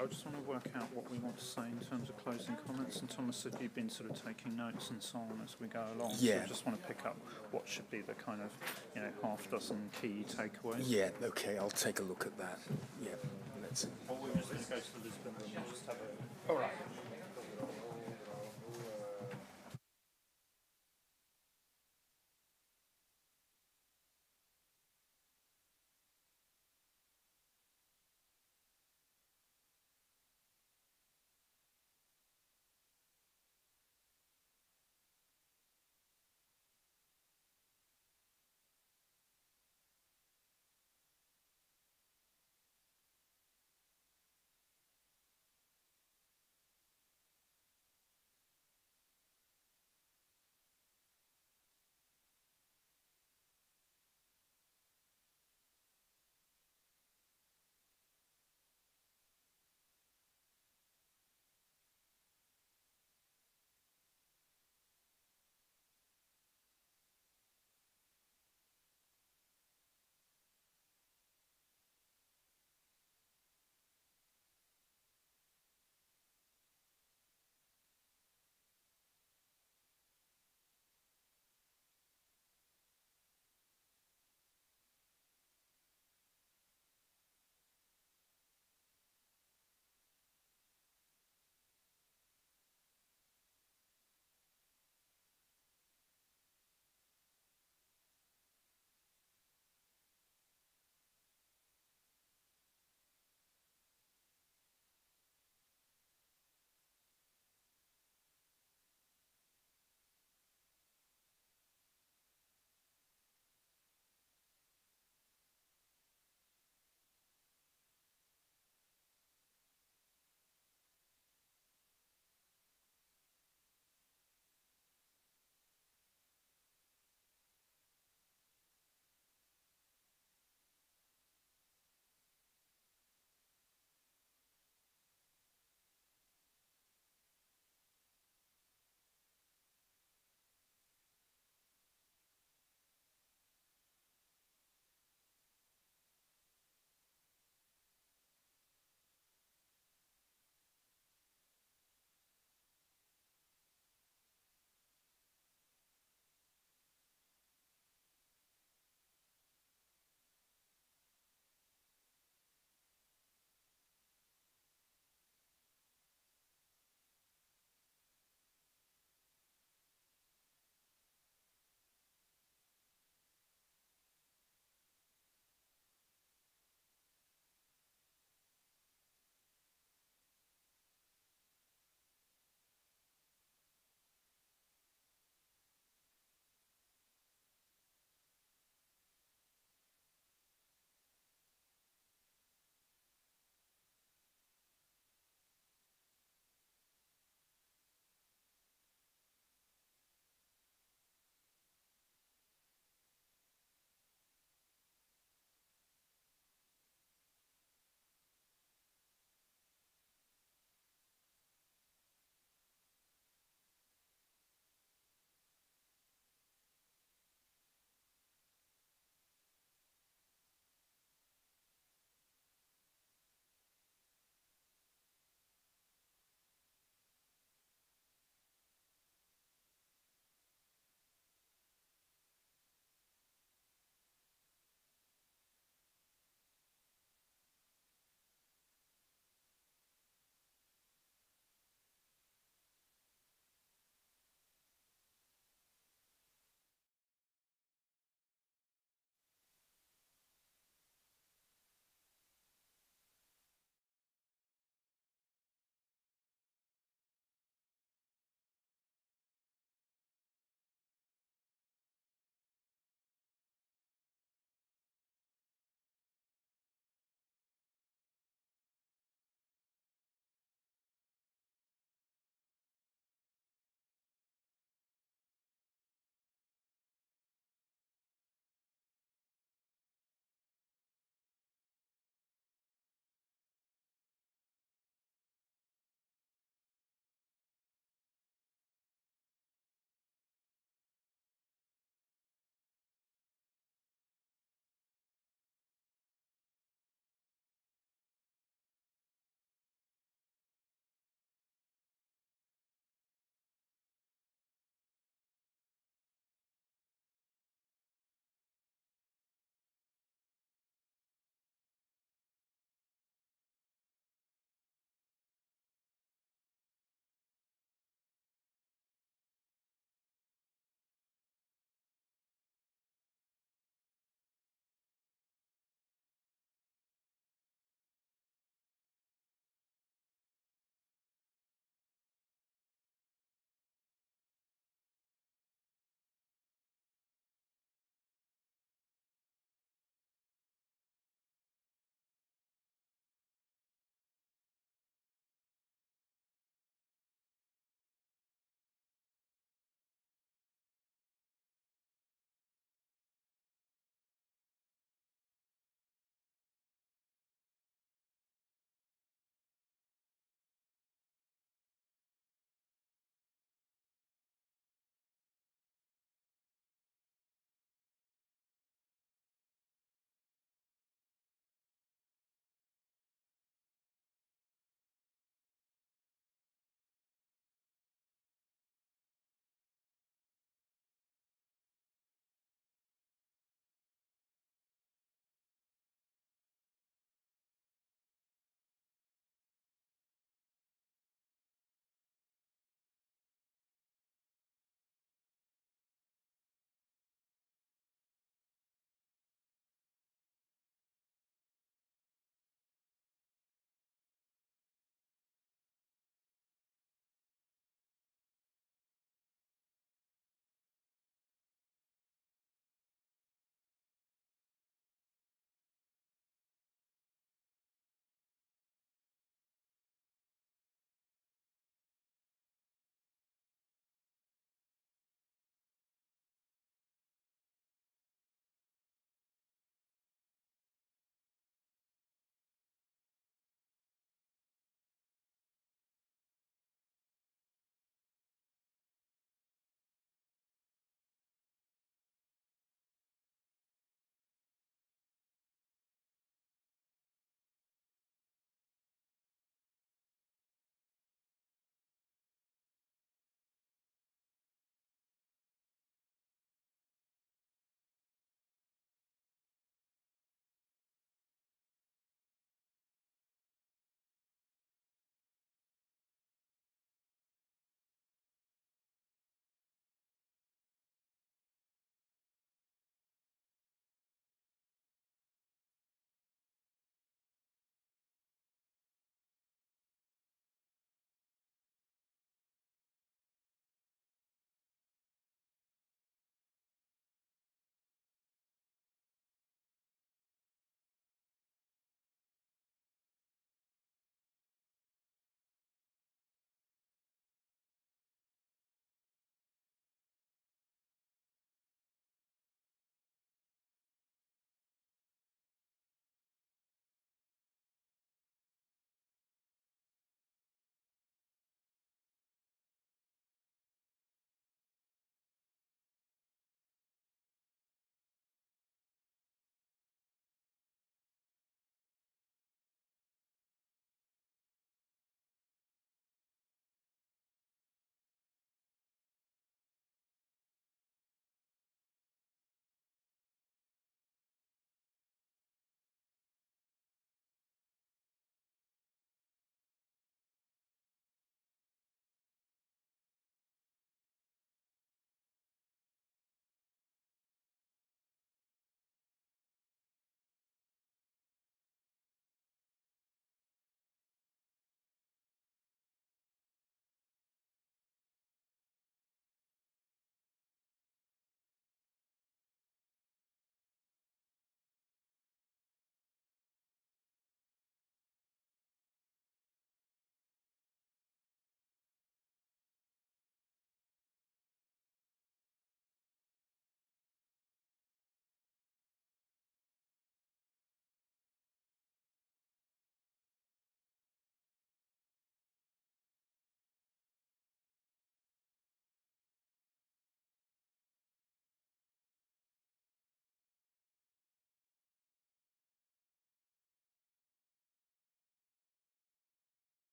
I just want to work out what we want to say in terms of closing comments. And Thomas said you've been sort of taking notes and so on as we go along. Yeah. So I just want to pick up what should be the kind of, you know, half dozen key takeaways. Yeah, okay, I'll take a look at that. Yeah, minutes. Well, we're just going to go to the Lisbon room and just have a... All right.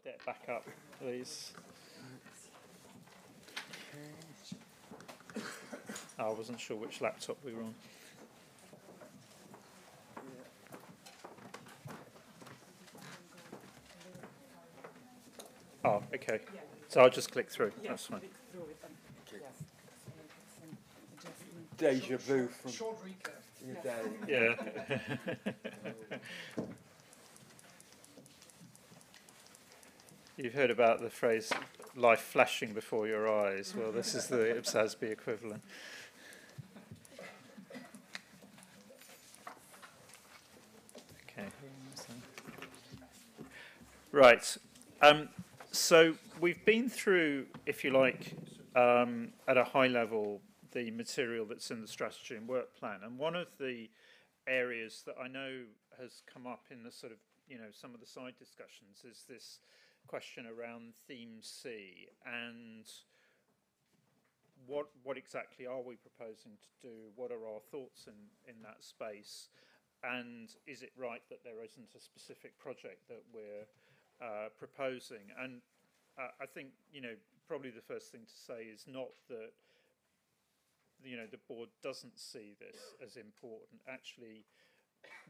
Bernadette back up, please. I wasn't sure which laptop we were on. Oh, okay. So I'll just click through. That's fine. Deja vu from Short recap. your day. Yeah. You've heard about the phrase life flashing before your eyes. Well, this is the IPSASB equivalent. Okay. Right. So we've been through, if you like, at a high level, the material that's in the strategy and work plan. And one of the areas that I know has come up in the sort of, some of the side discussions is this question around theme C and what exactly are we proposing to do? What are our thoughts in that space? And is it right that there isn't a specific project that we're proposing? And I think, probably the first thing to say is not that, the board doesn't see this as important. Actually,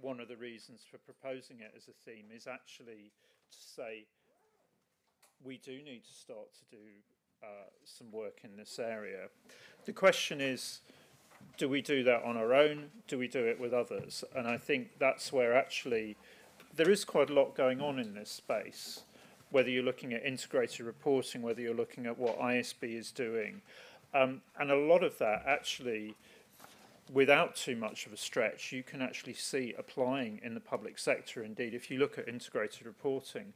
one of the reasons for proposing it as a theme is actually to say we do need to start to do some work in this area. The question is, do we do that on our own? Do we do it with others? And I think that's where actually there is quite a lot going on in this space, whether you're looking at integrated reporting, whether you're looking at what ISB is doing. And a lot of that actually, without too much of a stretch, you can actually see applying in the public sector. Indeed, if you look at integrated reporting,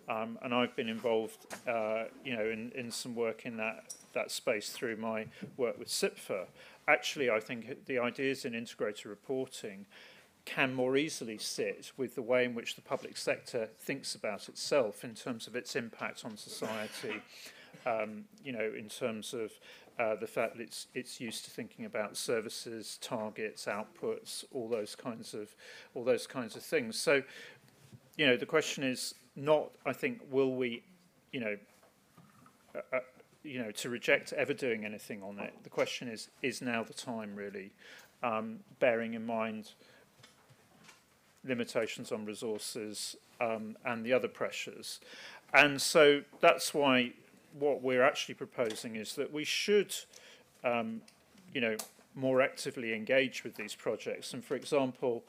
and I've been involved, in some work in that space through my work with SIPFA. Actually, I think the ideas in integrated reporting can more easily sit with the way in which the public sector thinks about itself in terms of its impact on society, in terms of the fact that it's used to thinking about services, targets, outputs, all those kinds of things. So, the question is not, I think, will we, to reject ever doing anything on it. The question is now the time really, bearing in mind limitations on resources and the other pressures. And so that's why what we're actually proposing is that we should, more actively engage with these projects. And for example,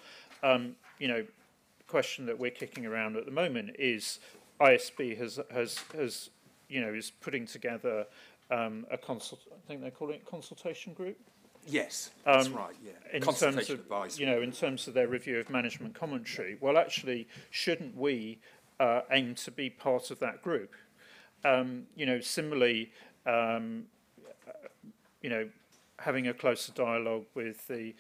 question that we're kicking around at the moment is ISB is putting together I think they call it consultation group. Yes, that's right. Yeah, in terms of in terms of their review of management commentary. Well, actually, shouldn't we aim to be part of that group? Similarly, having a closer dialogue with the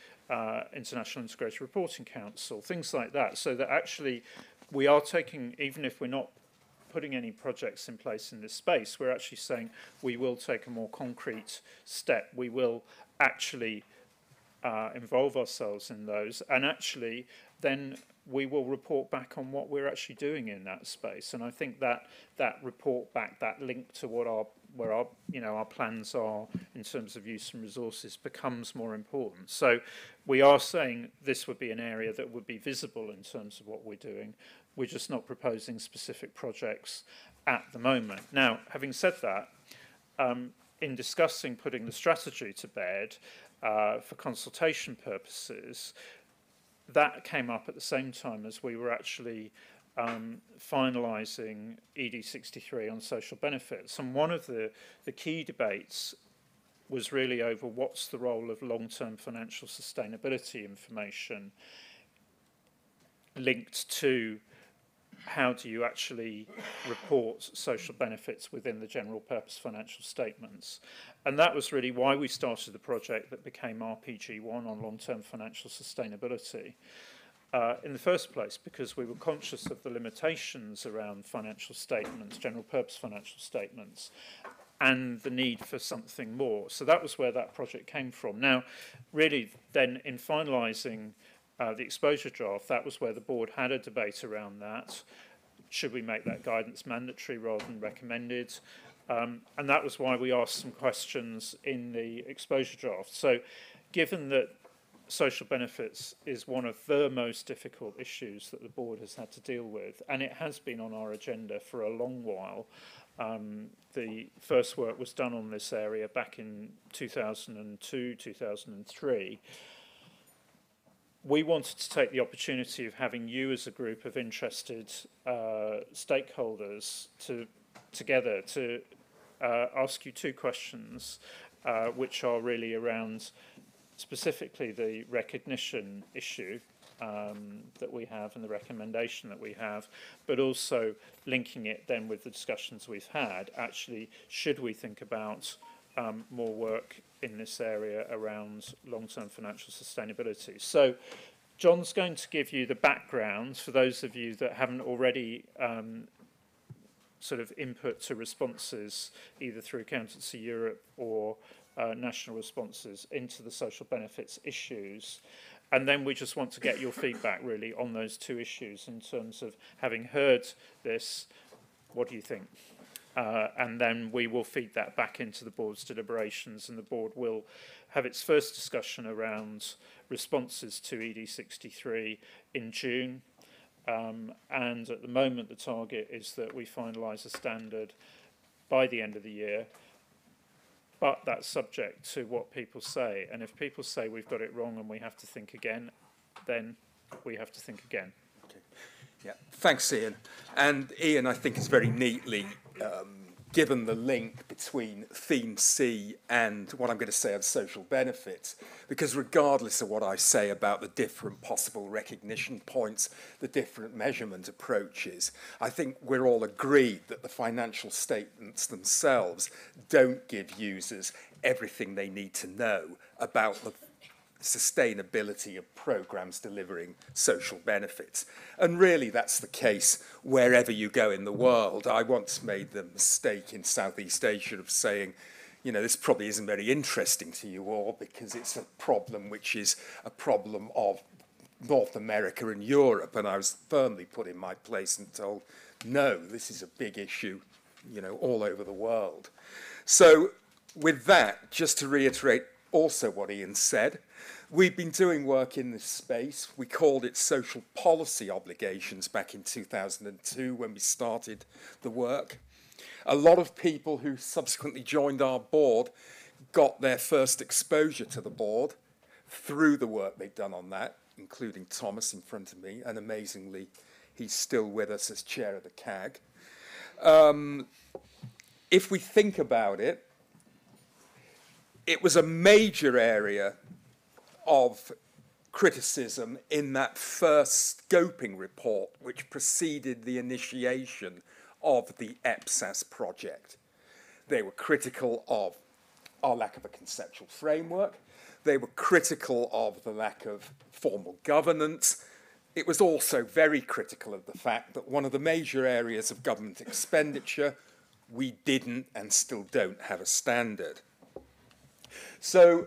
International Integrated Reporting Council, things like that, so that actually we are taking, even if we're not putting any projects in place in this space, we're actually saying we will take a more concrete step. We will actually involve ourselves in those, and actually then we will report back on what we're actually doing in that space. And I think that report back, that link to where our plans are in terms of use and resources becomes more important. So we are saying this would be an area that would be visible in terms of what we're doing. We're just not proposing specific projects at the moment. Now, having said that, in discussing putting the strategy to bed for consultation purposes, that came up at the same time as we were actually finalising ED63 on social benefits. And one of the key debates was really over what's the role of long-term financial sustainability information linked to how do you actually report social benefits within the general purpose financial statements. And that was really why we started the project that became RPG1 on long-term financial sustainability in the first place, because we were conscious of the limitations around financial statements, general purpose financial statements, and the need for something more. So that was where that project came from. Now, really then in finalising the exposure draft, that was where the board had a debate around that, should we make that guidance mandatory rather than recommended? And that was why we asked some questions in the exposure draft. So given that social benefits is one of the most difficult issues that the board has had to deal with, and it has been on our agenda for a long while. The first work was done on this area back in 2002, 2003. We wanted to take the opportunity of having you as a group of interested stakeholders together to ask you two questions, which are really around specifically the recognition issue that we have and the recommendation that we have, but also linking it then with the discussions we've had. Actually, should we think about more work in this area around long-term financial sustainability? So John's going to give you the background for those of you that haven't already sort of input to responses either through Accountancy Europe or national responses into the social benefits issues. And then we just want to get your feedback really on those two issues in terms of having heard this, what do you think? And then we will feed that back into the board's deliberations, and the board will have its first discussion around responses to ED63 in June. And at the moment, the target is that we finalise a standard by the end of the year. But that's subject to what people say. And if people say we've got it wrong and we have to think again, then we have to think again. Okay. Yeah, thanks, Ian. And Ian, I think, has very neatly given the link between theme C and what I'm going to say of social benefits, because regardless of what I say about the different possible recognition points, the different measurement approaches, I think we're all agreed that the financial statements themselves don't give users everything they need to know about the sustainability of programs delivering social benefits. And really that's the case wherever you go in the world. I once made the mistake in Southeast Asia of saying, you know, this probably isn't very interesting to you all because it's a problem which is a problem of North America and Europe. And I was firmly put in my place and told, no, this is a big issue, you know, all over the world. So with that, just to reiterate also what Ian said, we've been doing work in this space. We called it social policy obligations back in 2002 when we started the work. A lot of people who subsequently joined our board got their first exposure to the board through the work they've done on that, including Thomas in front of me, and amazingly, he's still with us as chair of the CAG. If we think about it, it was a major area of criticism in that first scoping report which preceded the initiation of the EPSAS project. They were critical of our lack of a conceptual framework. They were critical of the lack of formal governance. It was also very critical of the fact that one of the major areas of government expenditure, we didn't and still don't have a standard. So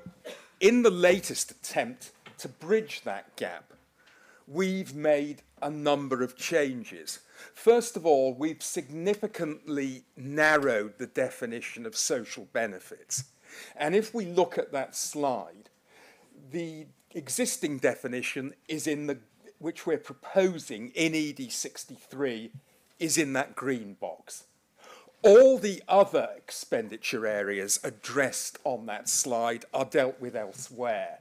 in the latest attempt to bridge that gap, we've made a number of changes. First of all, we've significantly narrowed the definition of social benefits. And if we look at that slide, the existing definition is in the, which we're proposing in ED63, is in that green box. All the other expenditure areas addressed on that slide are dealt with elsewhere.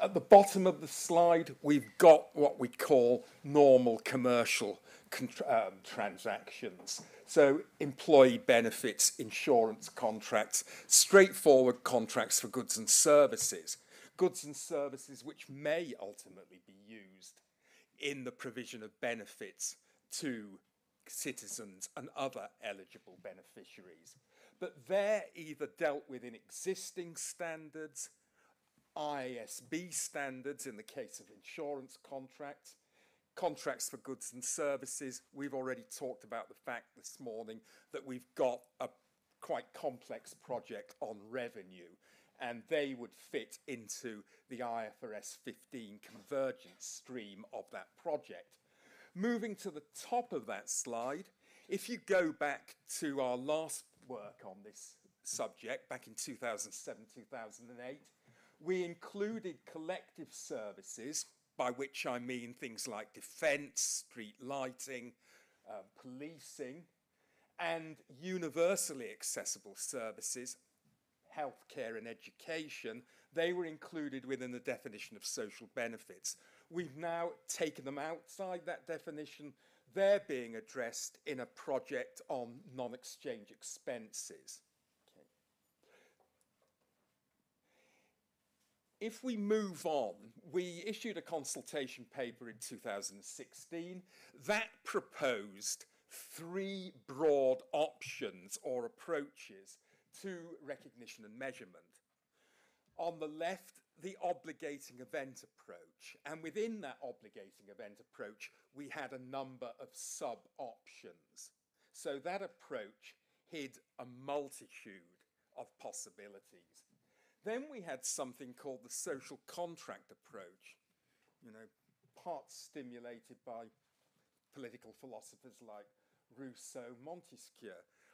At the bottom of the slide, we've got what we call normal commercial transactions. So employee benefits, insurance contracts, straightforward contracts for goods and services which may ultimately be used in the provision of benefits to citizens and other eligible beneficiaries. But they're either dealt with in existing standards, ISB standards in the case of insurance contracts, contracts for goods and services. We've already talked about the fact this morning that we've got a quite complex project on revenue, and they would fit into the IFRS 15 convergence stream of that project. Moving to the top of that slide, if you go back to our last work on this subject, back in 2007, 2008, we included collective services, by which I mean things like defence, street lighting, policing, and universally accessible services, healthcare and education. They were included within the definition of social benefits. We've now taken them outside that definition. They're being addressed in a project on non-exchange expenses. Okay. If we move on, we issued a consultation paper in 2016 that proposed 3 broad options or approaches to recognition and measurement. On the left, the obligating event approach. And within that obligating event approach, we had a number of sub-options. So that approach hid a multitude of possibilities. Then we had something called the social contract approach, you know, parts stimulated by political philosophers like Rousseau, Montesquieu,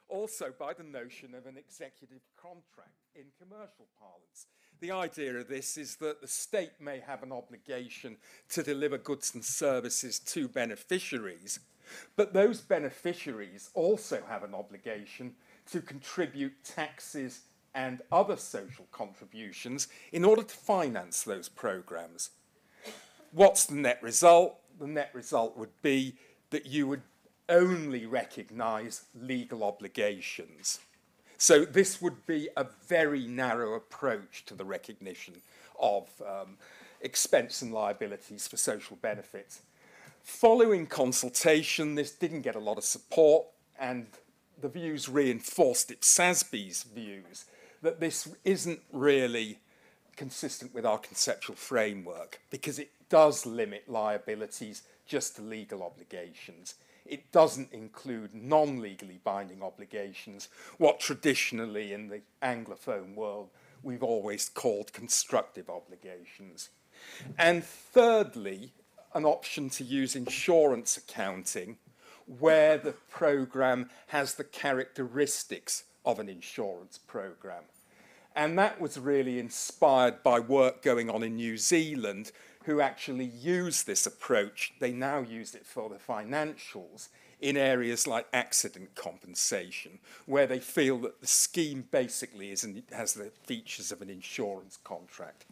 also by the notion of an executive contract in commercial parlance. The idea of this is that the state may have an obligation to deliver goods and services to beneficiaries, but those beneficiaries also have an obligation to contribute taxes and other social contributions in order to finance those programs. What's the net result? The net result would be that you would only recognise legal obligations. So this would be a very narrow approach to the recognition of expense and liabilities for social benefits. Following consultation, this didn't get a lot of support, and the views reinforced Ipsasby's views that this isn't really consistent with our conceptual framework because it does limit liabilities just to legal obligations. It doesn't include non-legally binding obligations, what traditionally in the Anglophone world we've always called constructive obligations. And thirdly, an option to use insurance accounting where the programme has the characteristics of an insurance programme. And that was really inspired by work going on in New Zealand, who actually use this approach. They now use it for the financials in areas like accident compensation, where they feel that the scheme basically has the features of an insurance contract.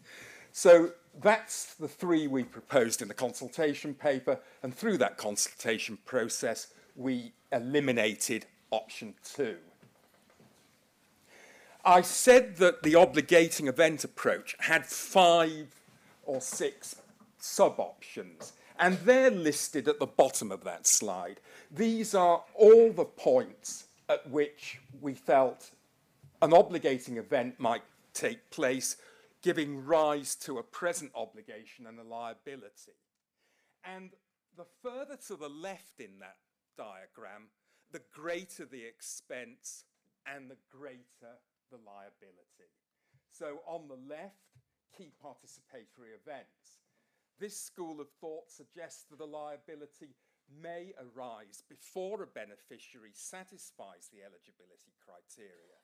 So that's the 3 we proposed in the consultation paper, and through that consultation process, we eliminated option 2. I said that the obligating event approach had 5 or 6 sub-options, and they're listed at the bottom of that slide. These are all the points at which we felt an obligating event might take place, giving rise to a present obligation and a liability. And the further to the left in that diagram, the greater the expense and the greater the liability. So on the left, key participatory events. This school of thought suggests that a liability may arise before a beneficiary satisfies the eligibility criteria.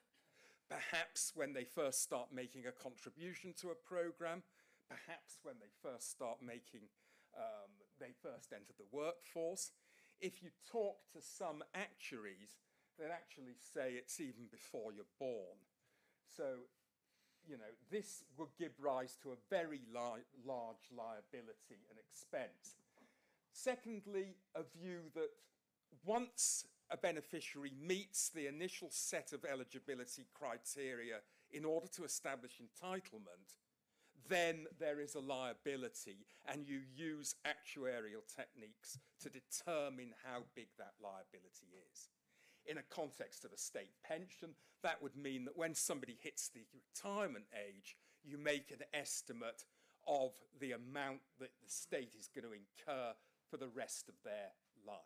Perhaps when they first start making a contribution to a program, perhaps when they first start making, they first enter the workforce. If you talk to some actuaries, they'll actually say it's even before you're born. So, you know, this would give rise to a very large liability and expense. Secondly, a view that once a beneficiary meets the initial set of eligibility criteria in order to establish entitlement, then there is a liability, and you use actuarial techniques to determine how big that liability is. In a context of a state pension, that would mean that when somebody hits the retirement age, you make an estimate of the amount that the state is going to incur for the rest of their life.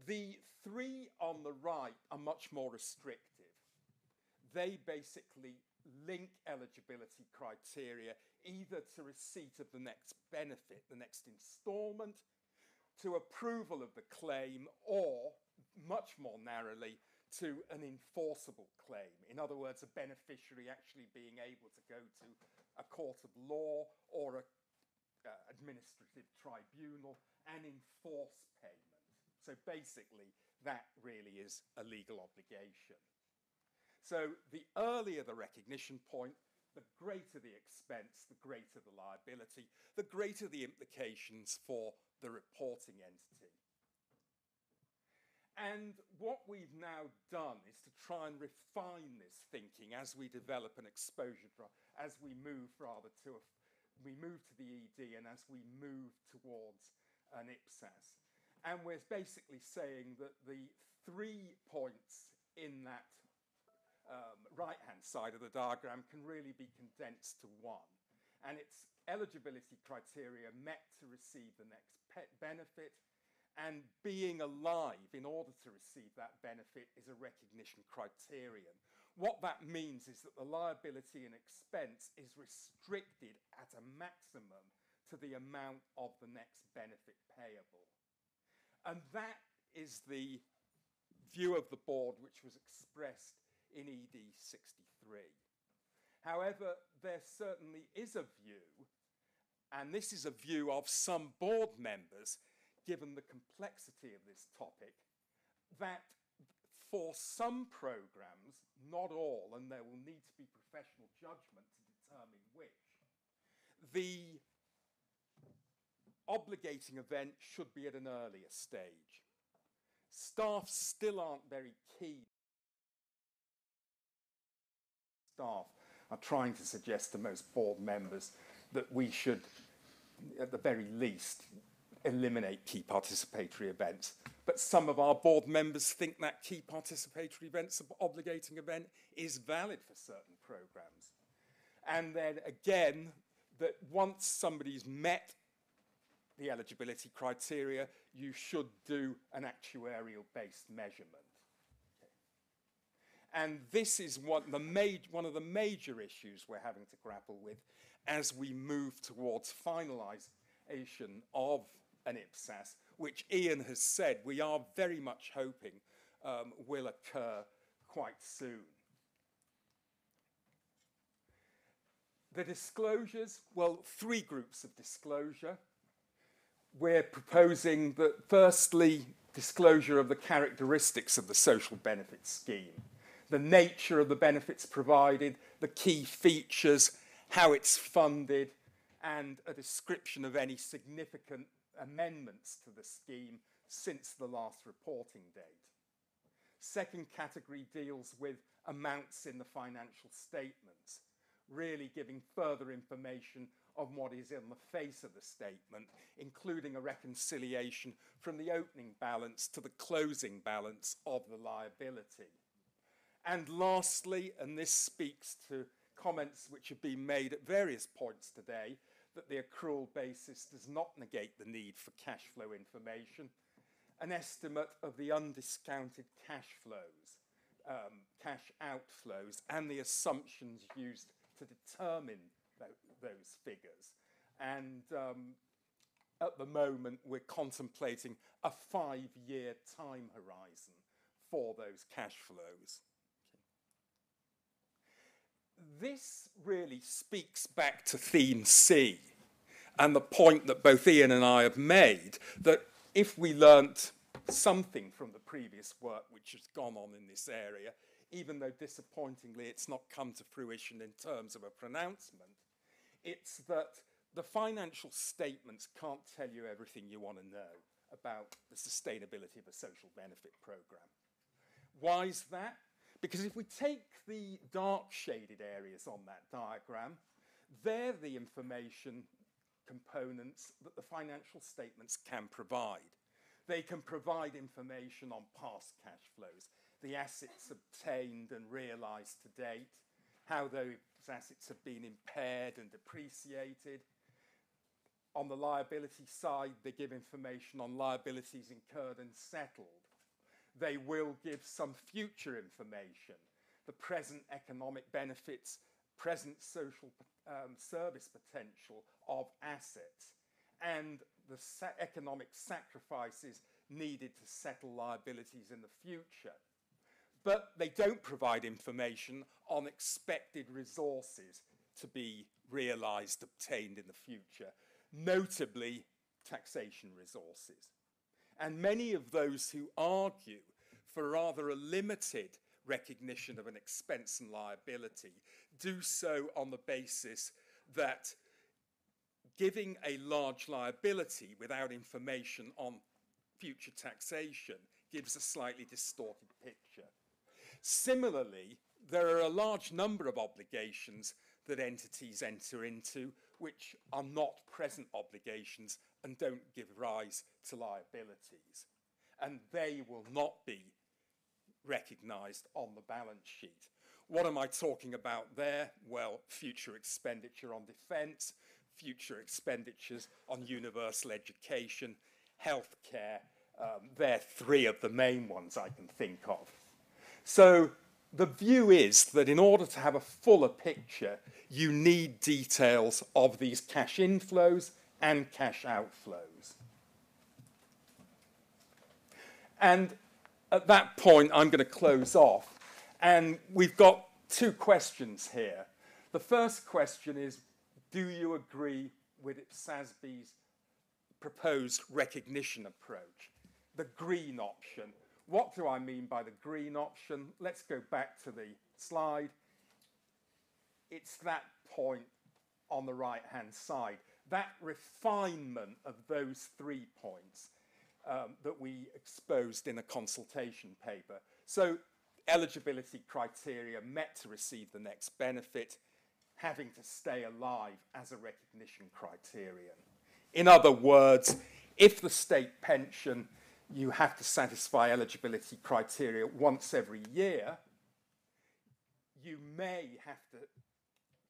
The 3 on the right are much more restrictive. They basically link eligibility criteria either to receipt of the next benefit, the next instalment, to approval of the claim, or, much more narrowly, to an enforceable claim. In other words, a beneficiary actually being able to go to a court of law or an administrative tribunal and enforce payment. So basically, that really is a legal obligation. So the earlier the recognition point, the greater the expense, the greater the liability, the greater the implications for the reporting entity. And what we've now done is to try and refine this thinking as we develop an exposure, as we move we move to the ED and as we move towards an IPSAS. And we're basically saying that the 3 points in that right-hand side of the diagram can really be condensed to 1. And it's eligibility criteria met to receive the next benefit, and being alive in order to receive that benefit is a recognition criterion. What that means is that the liability and expense is restricted at a maximum to the amount of the next benefit payable. And that is the view of the board which was expressed in ED 63. However, there certainly is a view, and this is a view of some board members, given the complexity of this topic, that for some programs, not all, and there will need to be professional judgment to determine which, the obligating event should be at an earlier stage. Staff still aren't very keen. Staff are trying to suggest to most board members that we should, at the very least, eliminate key participatory events. But some of our board members think that key participatory events, obligating event, is valid for certain programs. And then again, that once somebody's met the eligibility criteria, you should do an actuarial-based measurement. Okay. And this is one of the major issues we're having to grapple with as we move towards finalisation of an IPSAS, which Ian has said we are very much hoping will occur quite soon. The disclosures, well, 3 groups of disclosure. We're proposing that, firstly, disclosure of the characteristics of the social benefit scheme, the nature of the benefits provided, the key features, how it's funded, and a description of any significant amendments to the scheme since the last reporting date. Second category deals with amounts in the financial statements, really giving further information on what is in the face of the statement, including a reconciliation from the opening balance to the closing balance of the liability. And lastly, and this speaks to comments which have been made at various points today, that the accrual basis does not negate the need for cash flow information, an estimate of the undiscounted cash flows, cash outflows, and the assumptions used to determine those figures. And at the moment, we're contemplating a 5-year time horizon for those cash flows. This really speaks back to theme C and the point that both Ian and I have made, that if we learnt something from the previous work which has gone on in this area, even though disappointingly it's not come to fruition in terms of a pronouncement, it's that the financial statements can't tell you everything you want to know about the sustainability of a social benefit programme. Why is that? Because if we take the dark shaded areas on that diagram, they're the information components that the financial statements can provide. They can provide information on past cash flows, the assets obtained and realised to date, how those assets have been impaired and depreciated. On the liability side, they give information on liabilities incurred and settled. They will give some future information, the present economic benefits, present social service potential of assets, and the economic sacrifices needed to settle liabilities in the future. But they don't provide information on expected resources to be realized, obtained in the future, notably taxation resources. And many of those who argue for rather a limited recognition of an expense and liability do so on the basis that giving a large liability without information on future taxation gives a slightly distorted picture. Similarly, there are a large number of obligations that entities enter into which are not present obligations and don't give rise to liabilities. And they will not be recognised on the balance sheet. What am I talking about there? Well, future expenditure on defence, future expenditures on universal education, healthcare. They're three of the main ones I can think of. So the view is that in order to have a fuller picture, you need details of these cash inflows and cash outflows. And at that point, I'm going to close off. And we've got two questions here. The first question is, do you agree with SASB's proposed recognition approach, the green option? What do I mean by the green option? Let's go back to the slide. It's that point on the right-hand side, that refinement of those 3 points that we exposed in a consultation paper. So eligibility criteria met to receive the next benefit, having to stay alive as a recognition criterion. In other words, if the state pension, you have to satisfy eligibility criteria once every year, you may have to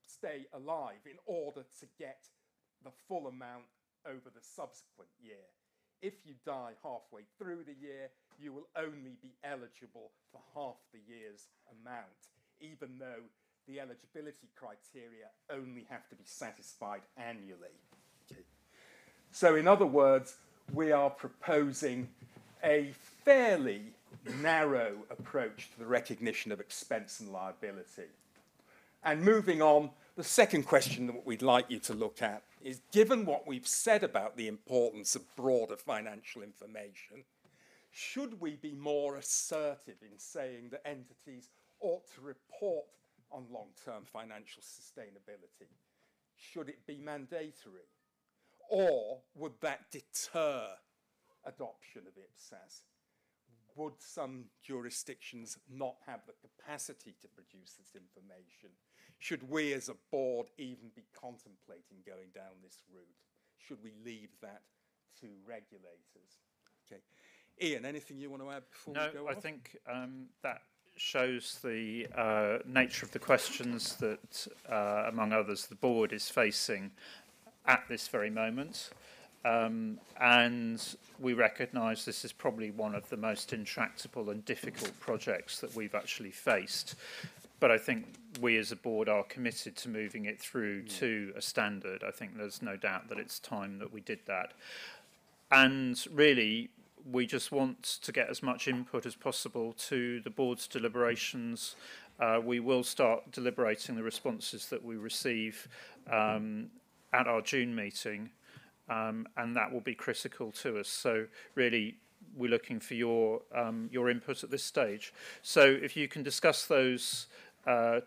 stay alive in order to get the full amount over the subsequent year. If you die halfway through the year, you will only be eligible for half the year's amount, even though the eligibility criteria only have to be satisfied annually. Okay. So in other words, we are proposing a fairly narrow approach to the recognition of expense and liability. And moving on, the second question that we'd like you to look at is, given what we've said about the importance of broader financial information, should we be more assertive in saying that entities ought to report on long-term financial sustainability? Should it be mandatory? Or would that deter adoption of IPSAS? Would some jurisdictions not have the capacity to produce this information? Should we as a board even be contemplating going down this route? Should we leave that to regulators? Okay. Ian, anything you want to add before we go No, I off? think that shows the nature of the questions that, among others, the board is facing at this very moment. And we recognise this is probably one of the most intractable and difficult projects that we've actually faced. But I think we as a board are committed to moving it through to a standard. I think there's no doubt that it's time that we did that. And really, we just want to get as much input as possible to the board's deliberations. We will start deliberating the responses that we receive at our June meeting. And that will be critical to us. So really, we're looking for your input at this stage. So if you can discuss those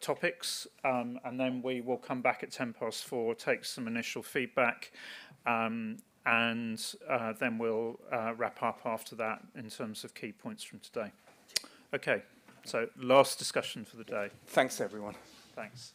topics, and then we will come back at 4:10, take some initial feedback, and then we'll wrap up after that in terms of key points from today. Okay, so last discussion for the day. Thanks, everyone. Thanks.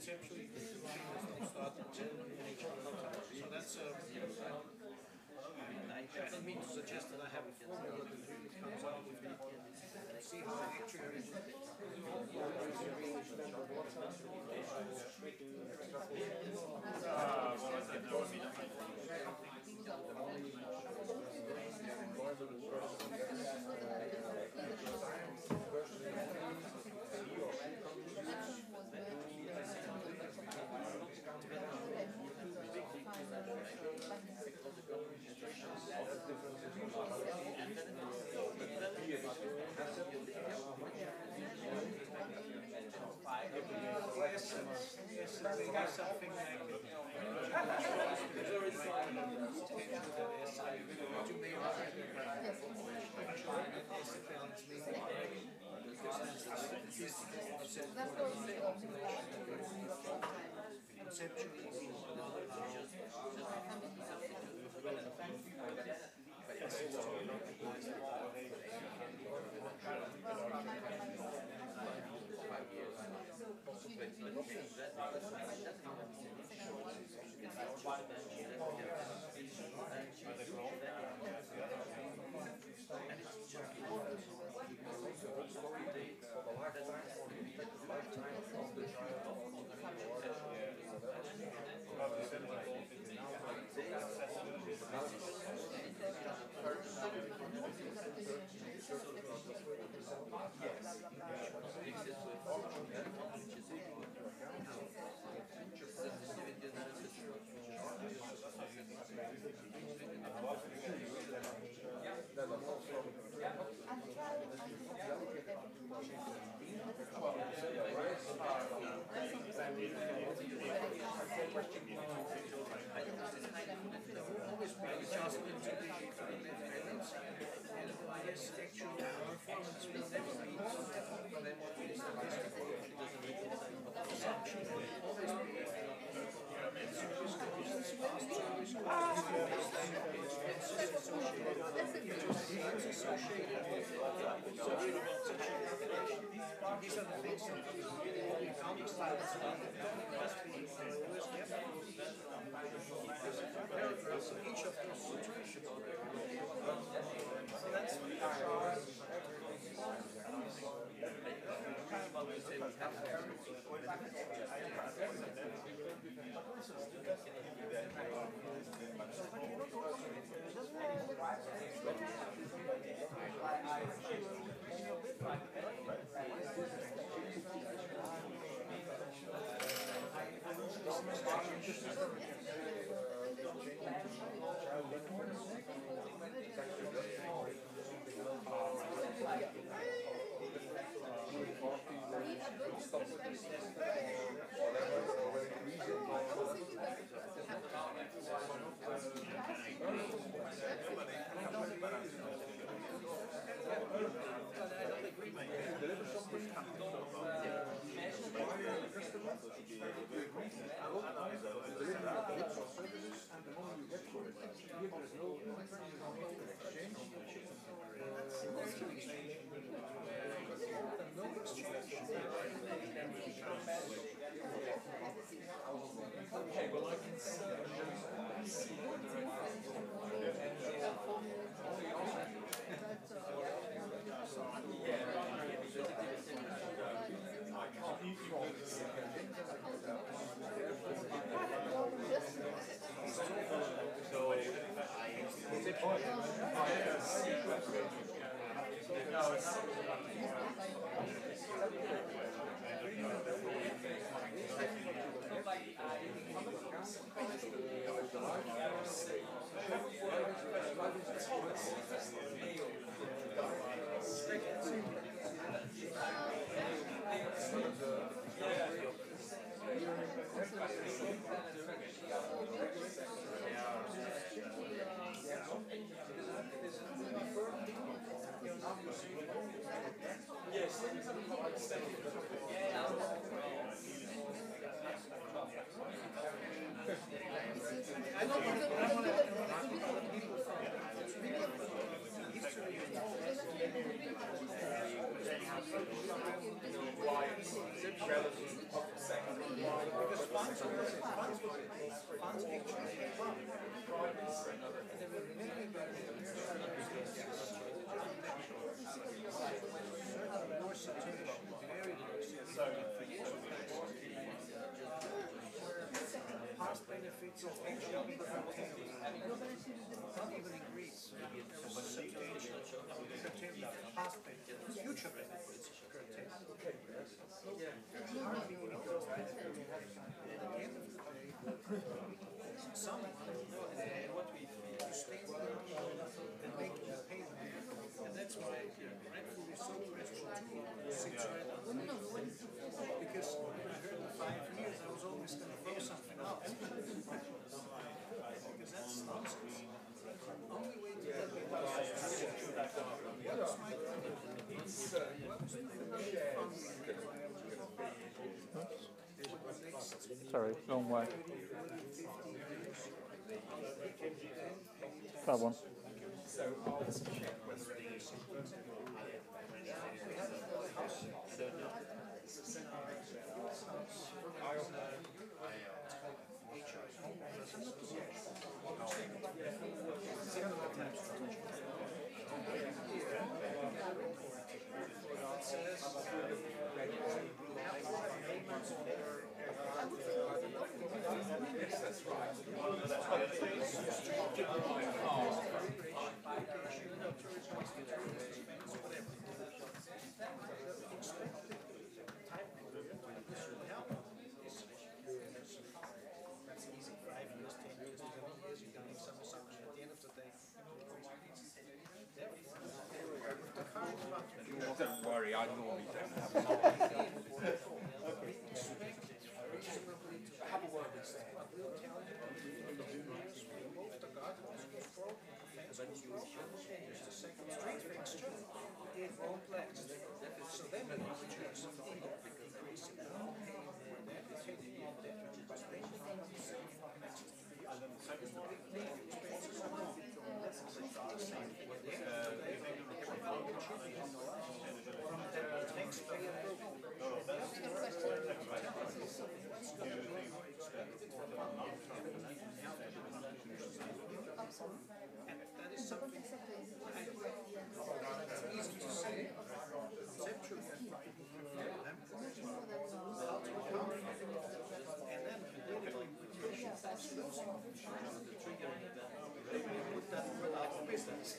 Conceptually, start so that's I don't mean to suggest that I have a formula that really comes out with it. See how I actually something like conceptually Yes, actually, performance will never be consumption will always be service costs, fast service costs, expenses associated with interest associated with such a calculation. These are the things that accounting standards must be always kept. Paragraphs of each of those situations. So that's past benefits of actually not even in Greece. There was substantial curtailment of past benefits, future benefits curtailed. Hardly any cost benefit. And at the end of the day, someone to stay and make the payment. And that's why rightfully so question 2 sits right on the because when I heard the 5 years, I was always going to throw something out. Because that's nonsense. Only way to get rid Sorry, long way. That one. Don't worry, I normally don't have have a word instead. That is something it's easy to say, conceptual, how to account for it, and then political implications, the triggering event, put that word out of business.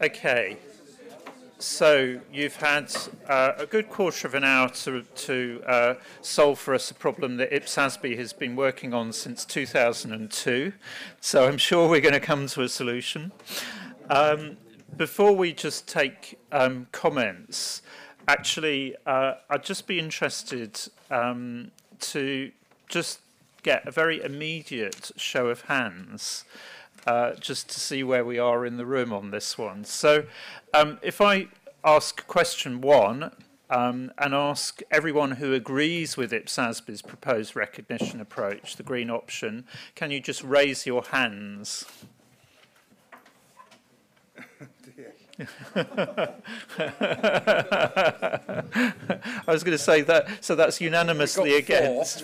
Okay, so you've had a good quarter of an hour to solve for us a problem that IPSASB has been working on since 2002. So I'm sure we're going to come to a solution. Before we just take comments, actually, I'd just be interested to just get a very immediate show of hands. Just to see where we are in the room on this one. So if I ask question 1 and ask everyone who agrees with IPSASB's proposed recognition approach, the green option, can you just raise your hands? I was going to say that, so that's unanimously against.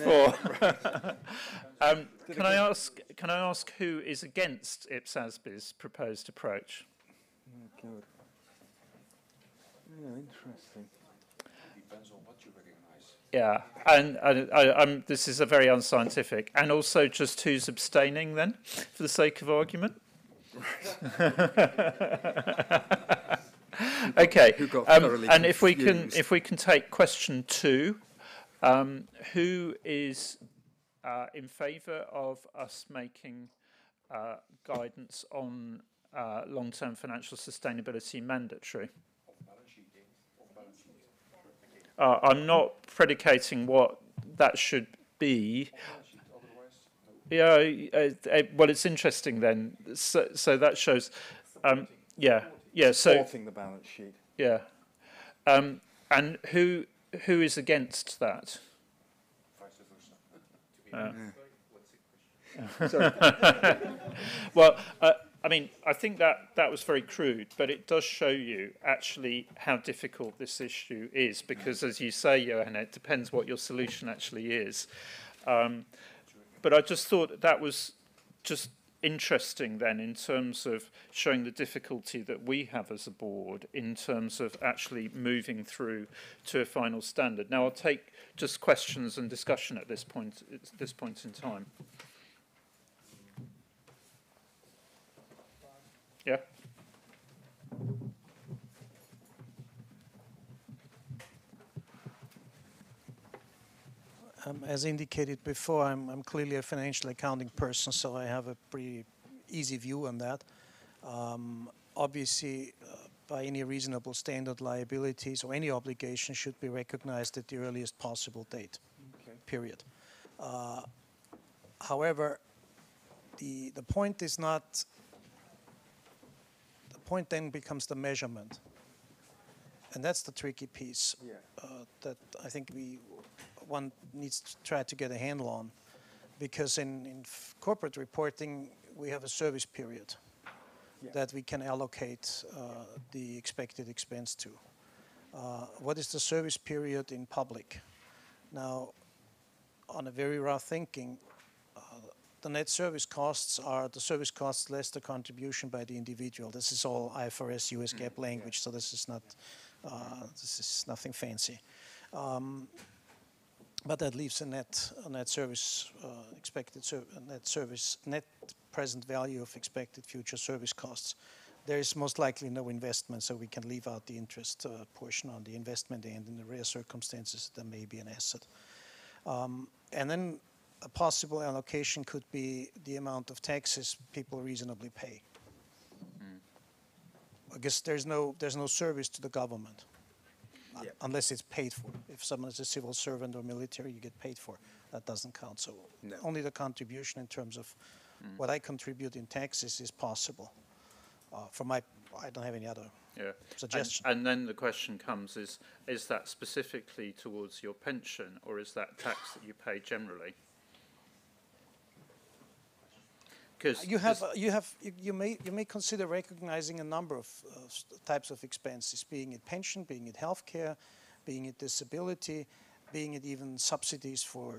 Can I ask who is against IPSASB's proposed approach? Good. Yeah, interesting. Depends on what you recognize. Yeah, and this is a very unscientific. And also, just who's abstaining then, for the sake of argument? Okay. And if we can take question 2, who is in favour of us making guidance on long-term financial sustainability mandatory? I'm not predicating what that should be. Yeah, well, it's interesting then. So that shows, yeah. So supporting the balance sheet. Yeah, and who is against that? Well, I mean, I think that was very crude, but it does show you actually how difficult this issue is, because as you say, Johanna, it depends what your solution actually is. But but I just thought that was just interesting then in terms of showing the difficulty that we have as a board in terms of actually moving through to a final standard. Now I'll take just questions and discussion at this point in time. Yeah. As indicated before, I'm clearly a financial accounting person, so I have a pretty easy view on that. Obviously, by any reasonable standard, liabilities or any obligation should be recognized at the earliest possible date, period. However, the point is not, the point then becomes the measurement. And that's the tricky piece that I think one needs to try to get a handle on, because in corporate reporting we have a service period that we can allocate the expected expense to. What is the service period in public? Now, on a very rough thinking, the net service costs are the service costs less the contribution by the individual. This is all IFRS US GAAP language, so this is nothing fancy. But that leaves a net service net present value of expected future service costs. There is most likely no investment, so we can leave out the interest portion on the investment end. In the rare circumstances, there may be an asset. And then a possible allocation could be the amount of taxes people reasonably pay. I guess there's no service to the government. Unless it's paid for. If someone is a civil servant or military, you get paid for. That doesn't count. So only the contribution in terms of what I contribute in taxes is possible. I don't have any other suggestion. And then the question comes, is that specifically towards your pension, or is that tax that you pay generally? You may consider recognizing a number of types of expenses, being it pension, being it healthcare, being it disability, being it even subsidies for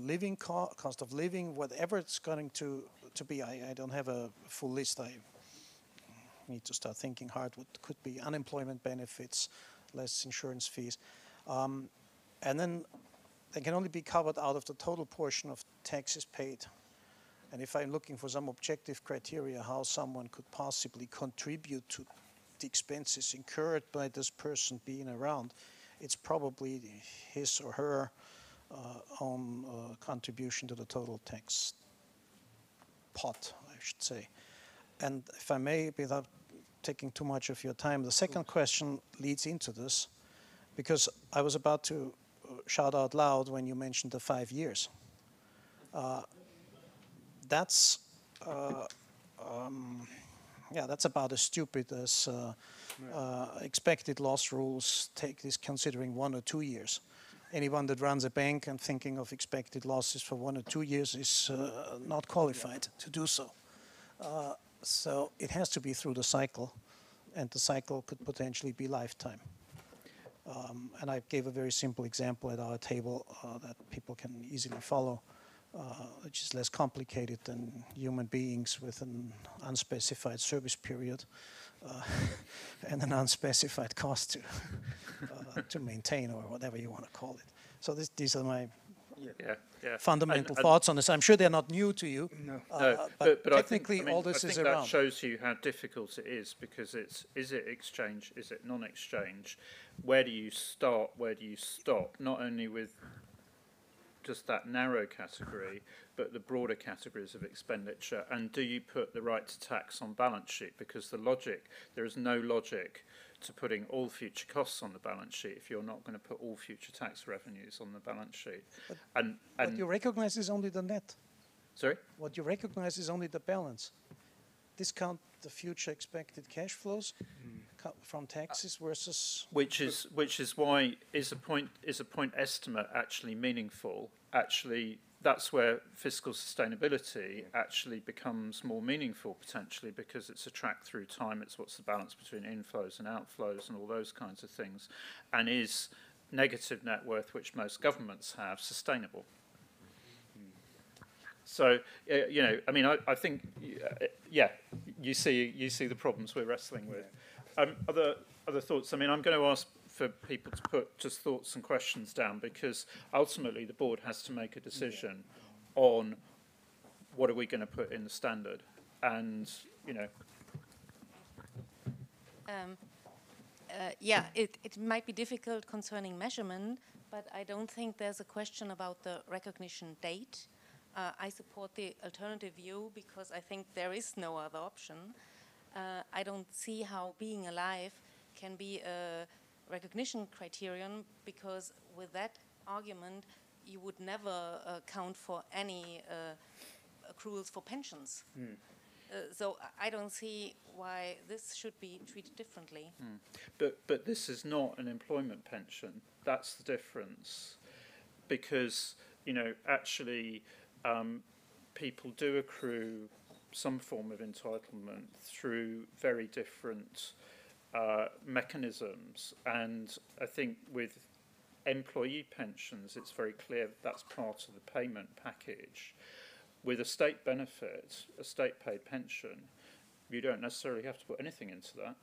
living cost of living, whatever it's going to be. I don't have a full list. I need to start thinking hard. What could be unemployment benefits, less insurance fees, and then they can only be covered out of the total portion of taxes paid. And if I'm looking for some objective criteria how someone could possibly contribute to the expenses incurred by this person being around, it's probably his or her own contribution to the total tax pot, I should say. And if I may, without taking too much of your time, the second question leads into this, because I was about to shout out loud when you mentioned the 5 years. That's about as stupid as expected loss rules take this considering 1 or 2 years. Anyone that runs a bank and thinking of expected losses for 1 or 2 years is not qualified to do so. So it has to be through the cycle, and the cycle could potentially be lifetime. And I gave a very simple example at our table that people can easily follow. Which is less complicated than human beings with an unspecified service period and an unspecified cost to maintain, or whatever you want to call it. So these are my fundamental thoughts on this. I'm sure they're not new to you, but technically all this is around. That shows you how difficult it is, because is it exchange, is it non-exchange? Where do you start, where do you stop? Not only with just that narrow category, but the broader categories of expenditure, and do you put the right to tax on balance sheet? Because there is no logic to putting all future costs on the balance sheet if you're not going to put all future tax revenues on the balance sheet. And what you recognize is only the net. Sorry? What you recognize is only the balance. Discount the future expected cash flows from taxes versus which is why is a point estimate actually meaningful? Actually, that's where fiscal sustainability actually becomes more meaningful potentially, because it's a track through time. It's what's the balance between inflows and outflows and all those kinds of things, and is negative net worth, which most governments have, sustainable? So you know, I mean, I think yeah, you see the problems we're wrestling with. Other thoughts? I mean, I'm going to ask for people to put just thoughts and questions down, because ultimately the board has to make a decision on what are we going to put in the standard, and you know. Yeah, it might be difficult concerning measurement, but I don't think there's a question about the recognition date. I support the alternative view because I think there is no other option. I don't see how being alive can be a recognition criterion, because with that argument you would never count for any accruals for pensions. So I don't see why this should be treated differently. But this is not an employment pension. That's the difference, because you know actually people do accrue some form of entitlement through very different mechanisms, and I think with employee pensions it's very clear that's part of the payment package. With a state benefit, a state-paid pension, you don't necessarily have to put anything into that.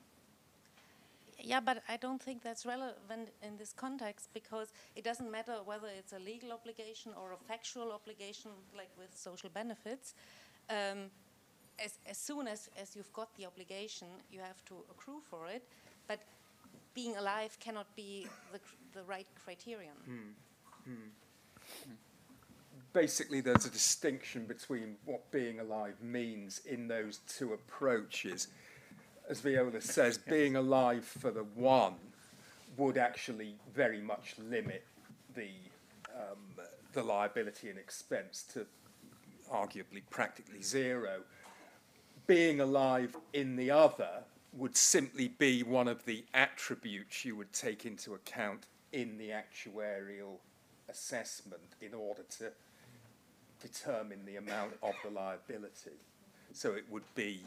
Yeah, but I don't think that's relevant in this context, because it doesn't matter whether it's a legal obligation or a factual obligation, like with social benefits. As soon as you've got the obligation, you have to accrue for it, but being alive cannot be the right criterion. Basically, there's a distinction between what being alive means in those two approaches. As Viola says, being alive for the one would actually very much limit the liability and expense to arguably practically zero. Being alive in the other would simply be one of the attributes you would take into account in the actuarial assessment in order to determine the amount of the liability. So it would be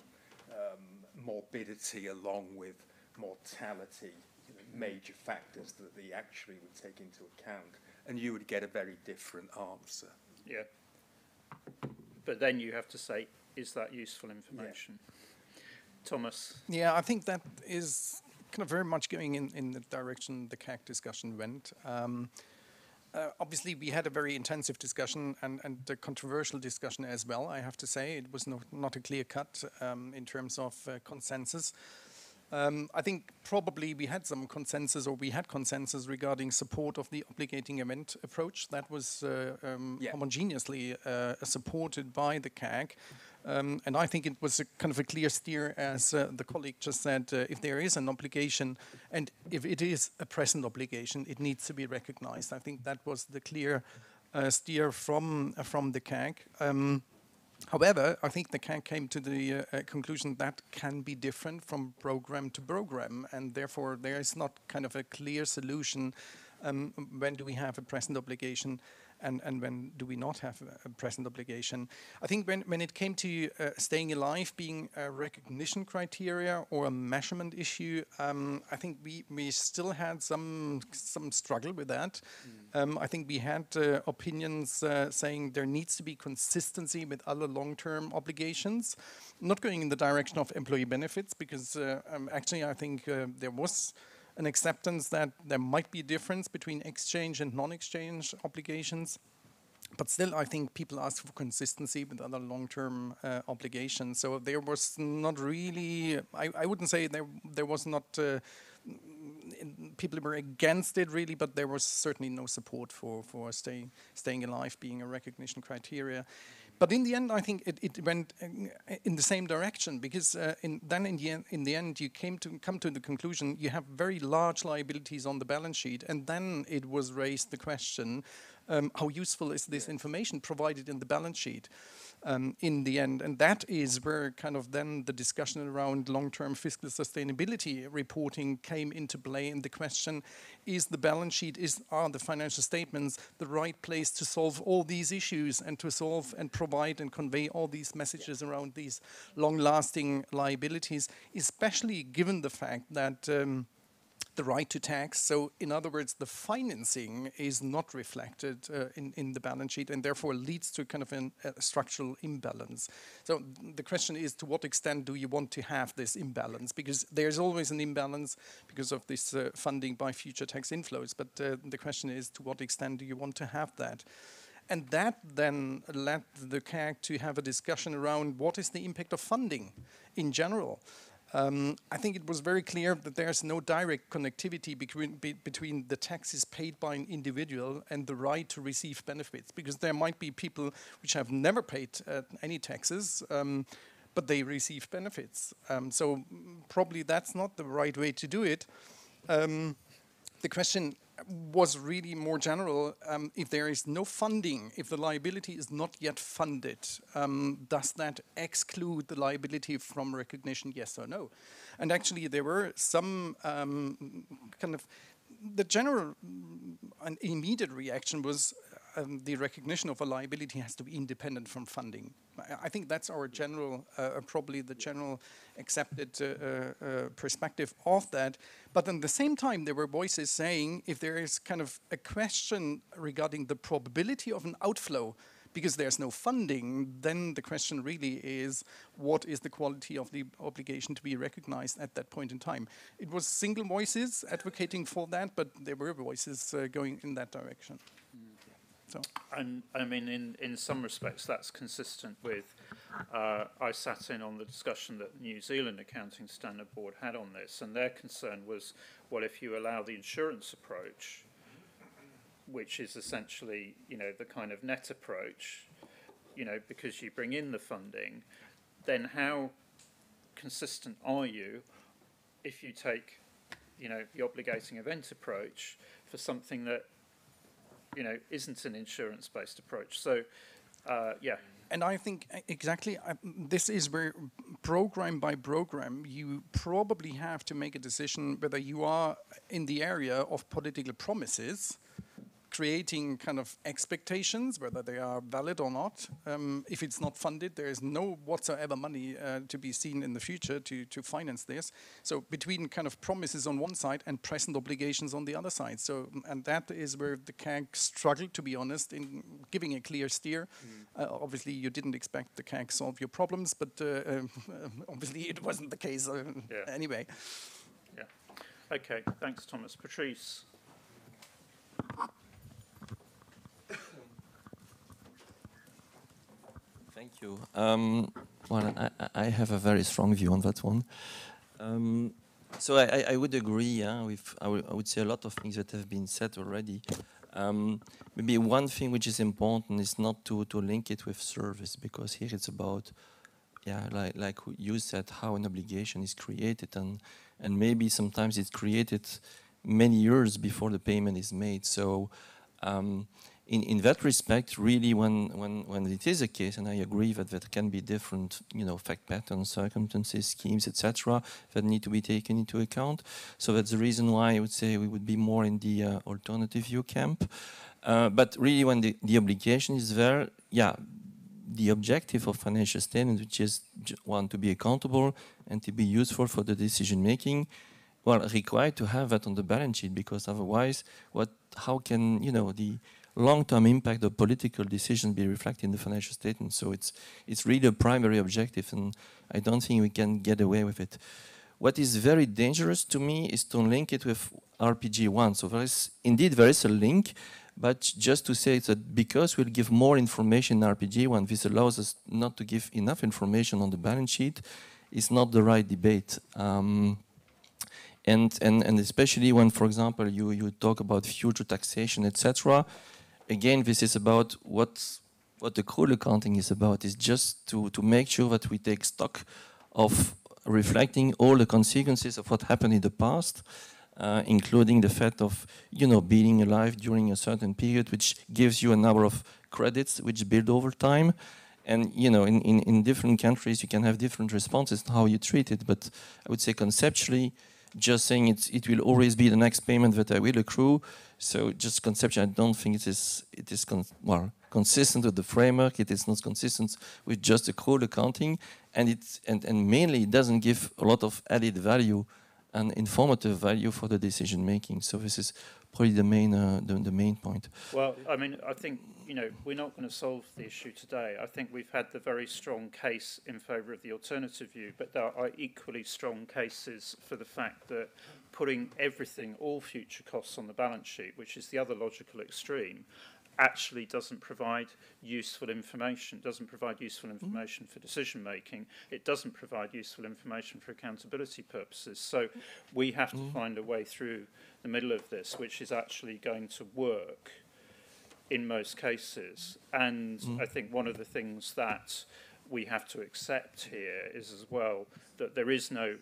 morbidity along with mortality, you know, major factors that the actuary would take into account, and you would get a very different answer. Yeah. But then you have to say, is that useful information? Yeah. Thomas? Yeah, I think that is kind of very much going in the direction the CAC discussion went. Obviously, we had a very intensive discussion and a controversial discussion as well, I have to say. It was not a clear cut in terms of consensus. I think probably we had some consensus, or we had consensus regarding support of the obligating event approach. That was homogeneously supported by the CAG. And I think it was a kind of a clear steer, as the colleague just said, if there is an obligation, and if it is a present obligation, it needs to be recognized. I think that was the clear steer from the CAG. However, I think the CAG came to the conclusion that can be different from program to program, and therefore there is not kind of a clear solution when do we have a present obligation and when do we not have a present obligation. I think when it came to staying alive being a recognition criteria or a measurement issue, I think we still had some struggle with that. I think we had opinions saying there needs to be consistency with other long-term obligations, not going in the direction of employee benefits, because actually I think there was an acceptance that there might be a difference between exchange and non-exchange obligations. But still, I think people ask for consistency with other long-term obligations. So there was not really, I wouldn't say there was not, people were against it really, but there was certainly no support for staying alive being a recognition criteria. But in the end, I think it went in the same direction, because in the end, you come to the conclusion you have very large liabilities on the balance sheet, and then it was raised the question, how useful is this information provided in the balance sheet in the end? And that is where kind of then the discussion around long-term fiscal sustainability reporting came into play, and the question, is the balance sheet, are the financial statements the right place to solve all these issues and to solve and provide and convey all these messages around these long-lasting liabilities, especially given the fact that the right to tax. So in other words, the financing is not reflected in the balance sheet and therefore leads to kind of a structural imbalance. So the question is, to what extent do you want to have this imbalance? Because there's always an imbalance because of this funding by future tax inflows. But the question is, to what extent do you want to have that? And that then led the CAG to have a discussion around what is the impact of funding in general. I think it was very clear that there's no direct connectivity between the taxes paid by an individual and the right to receive benefits, because there might be people which have never paid any taxes, but they receive benefits. So probably that's not the right way to do it. The question was really more general. If there is no funding, if the liability is not yet funded, does that exclude the liability from recognition, yes or no? And actually there were some kind of, the general and immediate reaction was the recognition of a liability has to be independent from funding. I think that's our general, probably the general accepted perspective of that. But at the same time, there were voices saying if there is kind of a question regarding the probability of an outflow because there's no funding, then the question really is, what is the quality of the obligation to be recognized at that point in time? It was single voices advocating for that, but there were voices going in that direction. So. And I mean, in some respects, that's consistent with, I sat in on the discussion that the New Zealand Accounting Standard Board had on this, and their concern was, well, if you allow the insurance approach, which is essentially, you know, the kind of net approach, you know, because you bring in the funding, then how consistent are you if you take, you know, the obligating event approach for something that, you know, isn't an insurance-based approach. So, yeah. And I think exactly, this is where program by program, you probably have to make a decision whether you are in the area of political promises, creating kind of expectations, whether they are valid or not. If it's not funded, there is no whatsoever money to be seen in the future to finance this. So between kind of promises on one side and present obligations on the other side. So, and that is where the CAG struggled, to be honest, in giving a clear steer. Obviously, you didn't expect the CAG solve your problems, but obviously it wasn't the case anyway. Yeah. Okay, thanks, Thomas. Patrice. Thank you. Well, I have a very strong view on that one. So I would agree with, I would say, a lot of things that have been said already. Maybe one thing which is important is not to link it with service, because here it's about, like you said, how an obligation is created, and maybe sometimes it's created many years before the payment is made. So in that respect, really, when it is a case, and I agree that there can be different, you know, fact patterns, circumstances, schemes, etc., that need to be taken into account. So that's the reason why I would say we would be more in the alternative view camp. But really, when the obligation is there, the objective of financial statement, which is one, to be accountable and to be useful for the decision making, well, required to have that on the balance sheet, because otherwise, how can, you know, the long-term impact of political decisions be reflected in the financial statement? So it's really a primary objective, and I don't think we can get away with it. What is very dangerous to me is to link it with RPG1. So there is a link, but just to say that because we'll give more information in RPG1, this allows us not to give enough information on the balance sheet, is not the right debate. And especially when, for example, you talk about future taxation, etc. Again, this is about what the accrual accounting is about, is just to make sure that we take stock of reflecting all the consequences of what happened in the past, including the fact of, you know, being alive during a certain period, which gives you a number of credits which build over time. And, you know, in different countries, you can have different responses to how you treat it. But I would say conceptually, just saying it will always be the next payment that I will accrue. So just conceptually, I don't think it is consistent with the framework. It is not consistent with just accrual accounting, and mainly it doesn't give a lot of added value and informative value for the decision making. So this is probably the main point. Well, I mean, I think, you know, we're not going to solve the issue today. I think we've had the very strong case in favour of the alternative view, but there are equally strong cases for the fact that putting everything, all future costs on the balance sheet, which is the other logical extreme, actually doesn't provide useful information, for decision making. It doesn't provide useful information for accountability purposes. So we have to find a way through the middle of this, which is actually going to work in most cases. And I think one of the things that we have to accept here is as well that there is no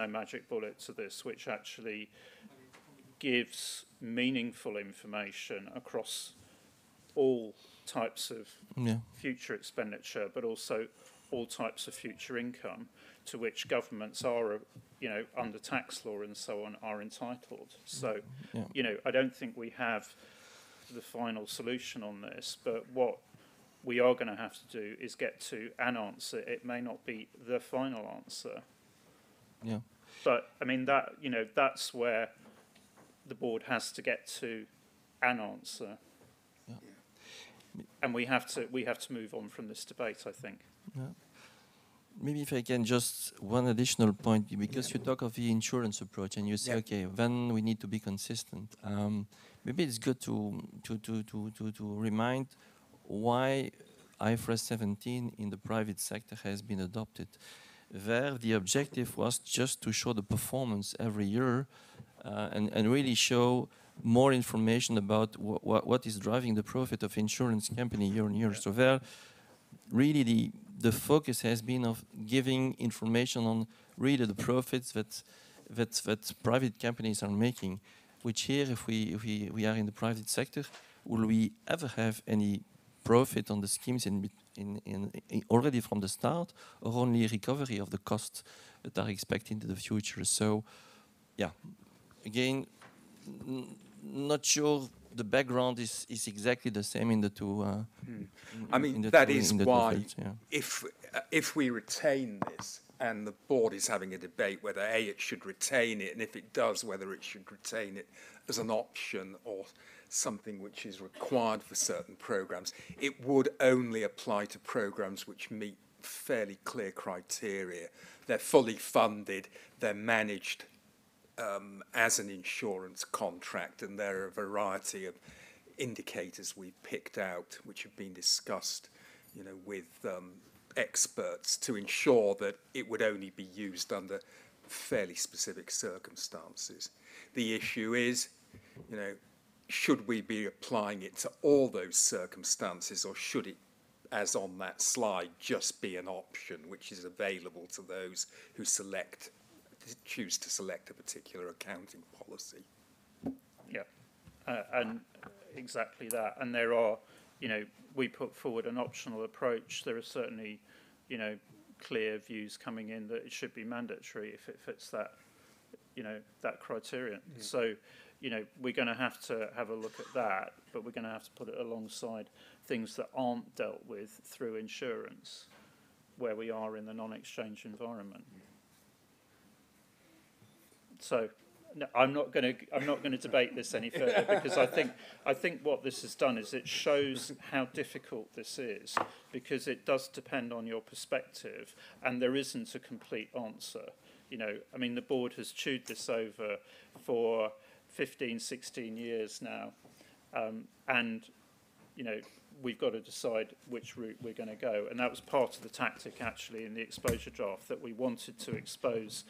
magic bullet to this, which actually gives meaningful information across all types of future expenditure, but also all types of future income to which governments are, you know, under tax law and so on, are entitled. So, you know, I don't think we have the final solution on this, but what we are going to have to do is get to an answer. It may not be the final answer. Yeah. But, I mean, that, you know, that's where the board has to get to an answer. And we have to move on from this debate, I think. Yeah. Maybe if I can just one additional point, because you talk of the insurance approach and you say, okay, then we need to be consistent. Maybe it's good to remind why IFRS 17 in the private sector has been adopted. There, the objective was just to show the performance every year and really show more information about what is driving the profit of insurance company year on year. So there, really the focus has been of giving information on really the profits that private companies are making. Which here, if we are in the private sector, will we ever have any profit on the schemes in already from the start, or only recovery of the costs that are expected in the future? So, yeah, again, not sure the background is exactly the same in the two. I mean, that is why if we retain this, and the board is having a debate whether A, it should retain it, and if it does, whether it should retain it as an option or something which is required for certain programs, it would only apply to programs which meet fairly clear criteria. They're fully funded, they're managed as an insurance contract, and there are a variety of indicators we've picked out which have been discussed, you know, with experts to ensure that it would only be used under fairly specific circumstances. The issue is, you know, should we be applying it to all those circumstances, or should it, as on that slide, just be an option which is available to those who choose to select a particular accounting policy? Yeah, and exactly that. And there are, you know, we put forward an optional approach. There are certainly, you know, clear views coming in that it should be mandatory if it fits that, you know, that criterion. So, you know, we're going to have a look at that, but we're going to have to put it alongside things that aren't dealt with through insurance, where we are in the non-exchange environment. So, no, I'm not going to debate this any further, because I think what this has done is it shows how difficult this is, because it does depend on your perspective, and there isn't a complete answer. You know, I mean, the board has chewed this over for 15, 16 years now, and, you know, we've got to decide which route we're going to go. And that was part of the tactic, actually, in the exposure draft, that we wanted to expose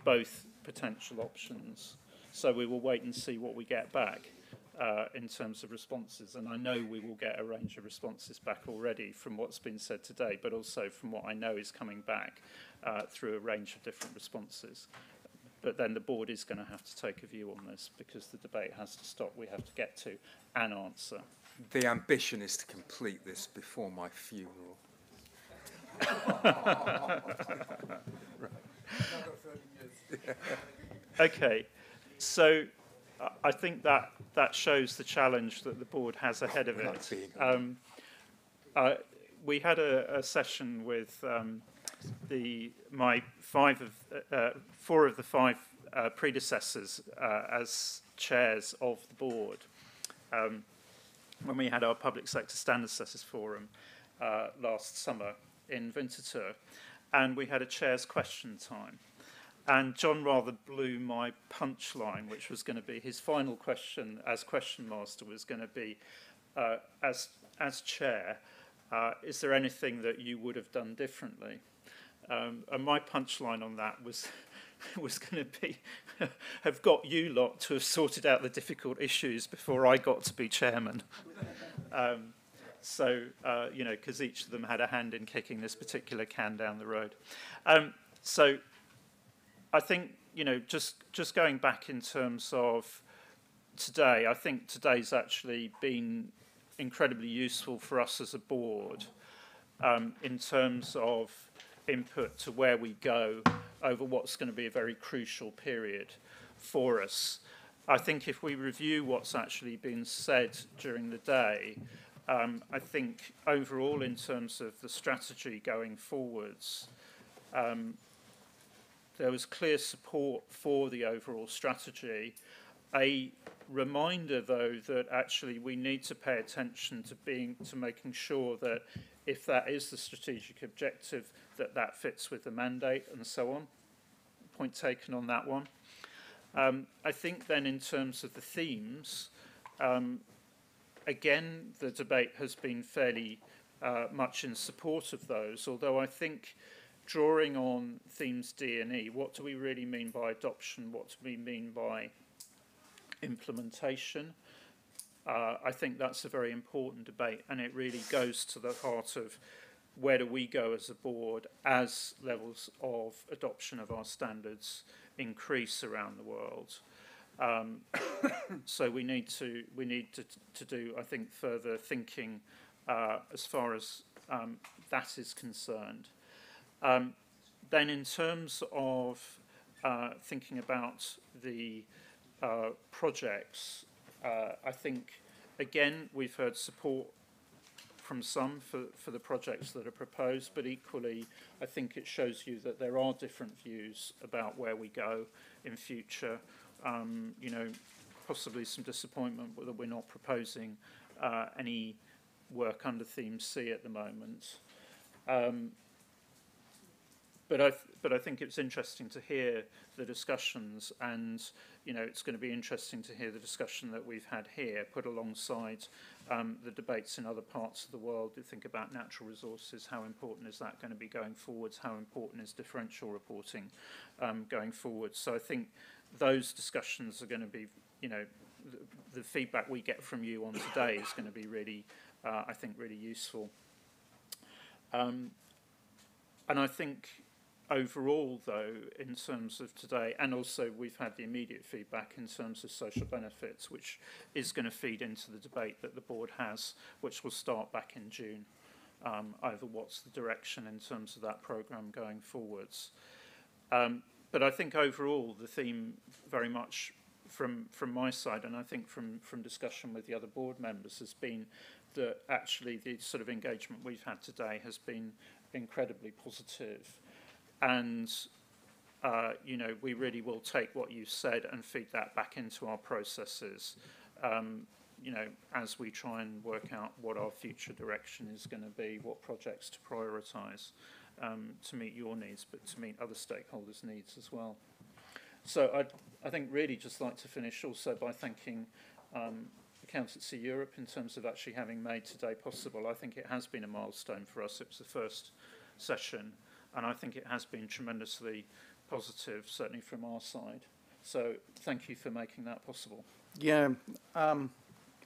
both potential options. So we will wait and see what we get back in terms of responses. And I know we will get a range of responses back already from what's been said today, but also from what I know is coming back through a range of different responses. But then the board is going to have to take a view on this, because the debate has to stop. We have to get to an answer. The ambition is to complete this before my funeral. Okay, so I think that shows the challenge that the board has ahead of it. We had a session with four of the five predecessors as chairs of the board when we had our Public Sector Standard Setters Forum last summer in Winterthur, and we had a chair's question time. And John rather blew my punchline, which was going to be his final question as question master was going to be, as chair, is there anything that you would have done differently? And my punchline on that was going to be, have got you lot to have sorted out the difficult issues before I got to be chairman. You know, because each of them had a hand in kicking this particular can down the road. So I think, you know, just going back in terms of today, I think today's actually been incredibly useful for us as a board in terms of input to where we go over what's going to be a very crucial period for us. I think if we review what's actually been said during the day, I think overall in terms of the strategy going forwards, there was clear support for the overall strategy. A reminder, though, that actually we need to pay attention to making sure that if that is the strategic objective, that fits with the mandate and so on. Point taken on that one. I think then in terms of the themes, again, the debate has been fairly much in support of those, although I think drawing on themes D and E, what do we really mean by adoption? What do we mean by implementation? I think that's a very important debate, and it really goes to the heart of where do we go as a board as levels of adoption of our standards increase around the world. So we need to do, I think, further thinking as far as that is concerned. Then in terms of thinking about the projects, I think, again, we've heard support from some for the projects that are proposed, but equally, I think it shows you that there are different views about where we go in future. You know, possibly some disappointment that we're not proposing any work under Theme C at the moment. But I think it's interesting to hear the discussions, and you know, it's going to be interesting to hear the discussion that we've had here put alongside the debates in other parts of the world. You think about natural resources, how important is that going to be going forwards? How important is differential reporting going forward? So I think those discussions are going to be, you know, the feedback we get from you on today is going to be really, I think, really useful. And I think overall, though, in terms of today, and also we've had the immediate feedback in terms of social benefits, which is going to feed into the debate that the board has, which will start back in June, over what's the direction in terms of that programme going forwards. But I think overall the theme very much from my side, and I think from discussion with the other board members, has been that actually the sort of engagement we've had today has been incredibly positive. And, you know, we really will take what you said and feed that back into our processes, you know, as we try and work out what our future direction is going to be, what projects to prioritise to meet your needs, but to meet other stakeholders' needs as well. So I think really just like to finish also by thanking Accountancy Europe in terms of actually having made today possible. I think it has been a milestone for us. It was the first session, and I think it has been tremendously positive, certainly from our side. So thank you for making that possible. Yeah, and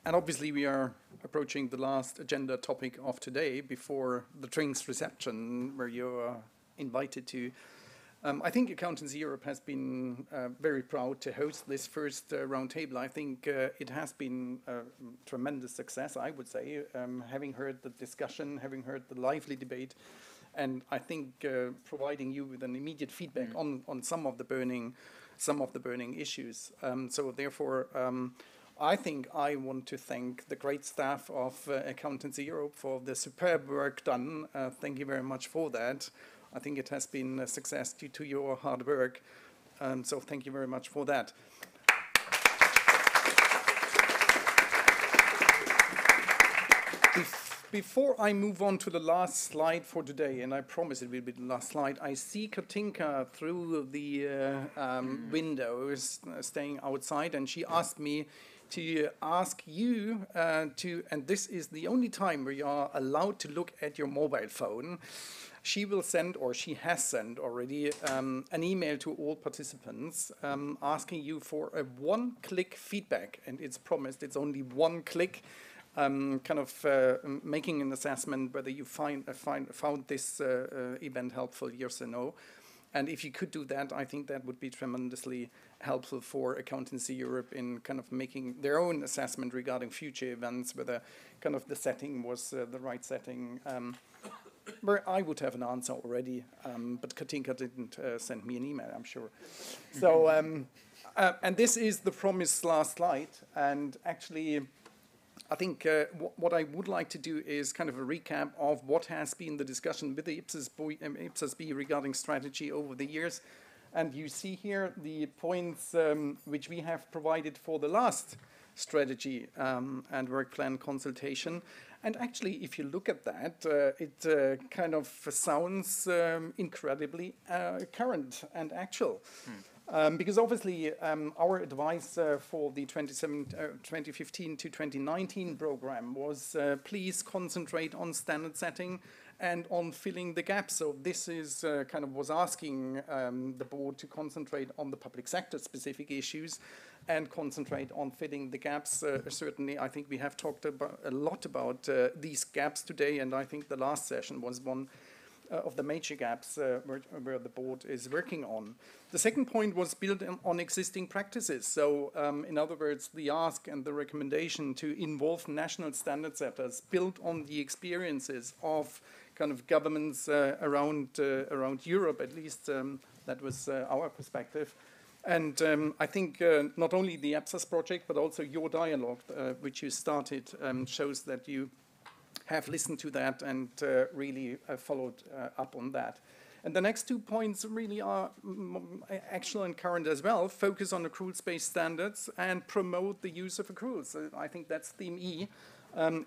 obviously we are approaching the last agenda topic of today before the drinks reception where you're invited to. I think Accountancy Europe has been very proud to host this first roundtable. I think it has been a tremendous success, I would say, having heard the discussion, having heard the lively debate, and I think providing you with an immediate feedback on some of the burning issues. So therefore, I think I want to thank the great staff of Accountancy Europe for the superb work done. Thank you very much for that. I think it has been a success due to your hard work. So thank you very much for that. Before I move on to the last slide for today, and I promise it will be the last slide, I see Katinka through the window, staying outside, and she asked me to ask you and this is the only time where you are allowed to look at your mobile phone. She will send, or she has sent already, an email to all participants asking you for a one-click feedback, and it's promised it's only one click. Making an assessment whether you found this event helpful, yes or no. And if you could do that, I think that would be tremendously helpful for Accountancy Europe in kind of making their own assessment regarding future events, whether kind of the setting was the right setting. Where I would have an answer already, but Katinka didn't send me an email, I'm sure. So, and this is the promised last slide, and actually, I think what I would like to do is kind of a recap of what has been the discussion with the IPSAS-B regarding strategy over the years. And you see here the points which we have provided for the last strategy and work plan consultation. And actually, if you look at that, it kind of sounds incredibly current and actual. Because obviously our advice for the 2015 to 2019 program was please concentrate on standard setting and on filling the gaps. So this is kind of was asking the board to concentrate on the public sector specific issues and concentrate on filling the gaps. Certainly, I think we have talked a lot about these gaps today, and I think the last session was one of the major gaps where the board is working on. The second point was built on existing practices. So in other words, the ask and the recommendation to involve national standard setters built on the experiences of kind of governments around Europe, at least that was our perspective. And I think not only the IPSAS project, but also your dialogue, which you started, shows that you have listened to that and really followed up on that. And the next 2 points really are actual and current as well. Focus on accruals-based standards and promote the use of accruals. I think that's theme E.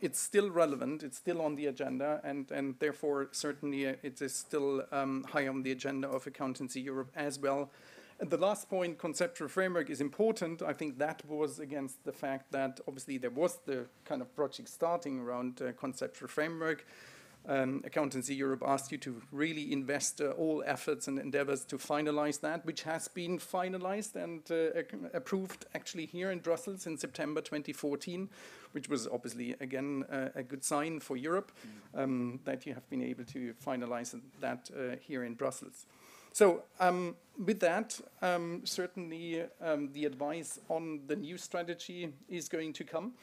It's still relevant, it's still on the agenda, and therefore certainly it is still high on the agenda of Accountancy Europe as well. And the last point, conceptual framework, is important. I think that was against the fact that obviously there was the kind of project starting around conceptual framework. Accountancy Europe asked you to really invest all efforts and endeavors to finalize that, which has been finalized and approved actually here in Brussels in September 2014, which was obviously, again, a good sign for Europe that you have been able to finalize that here in Brussels. So with that, certainly the advice on the new strategy is going to come.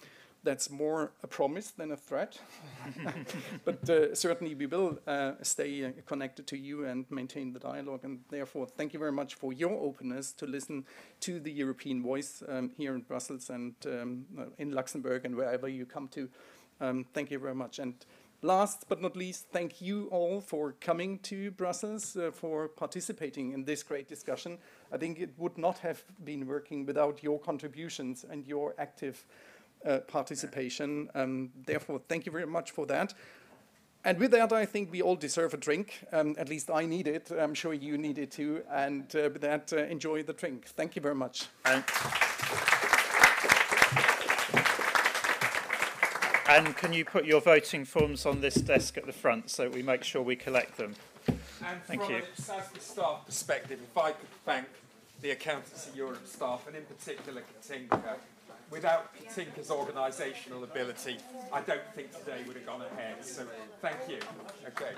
That's more a promise than a threat. But certainly we will stay connected to you and maintain the dialogue. And therefore, thank you very much for your openness to listen to the European voice here in Brussels and in Luxembourg and wherever you come to. Thank you very much. And last but not least, thank you all for coming to Brussels, for participating in this great discussion. I think it would not have been working without your contributions and your active participation. Therefore, thank you very much for that. And with that, I think we all deserve a drink. At least I need it. I'm sure you need it too. And with that, enjoy the drink. Thank you very much. And can you put your voting forms on this desk at the front so we make sure we collect them? And Thank from you. an IPSAS staff perspective, if I could thank the Accountancy Europe staff, and in particular Katinka. Without Katinka's organisational ability, I don't think today would have gone ahead. So thank you. Okay.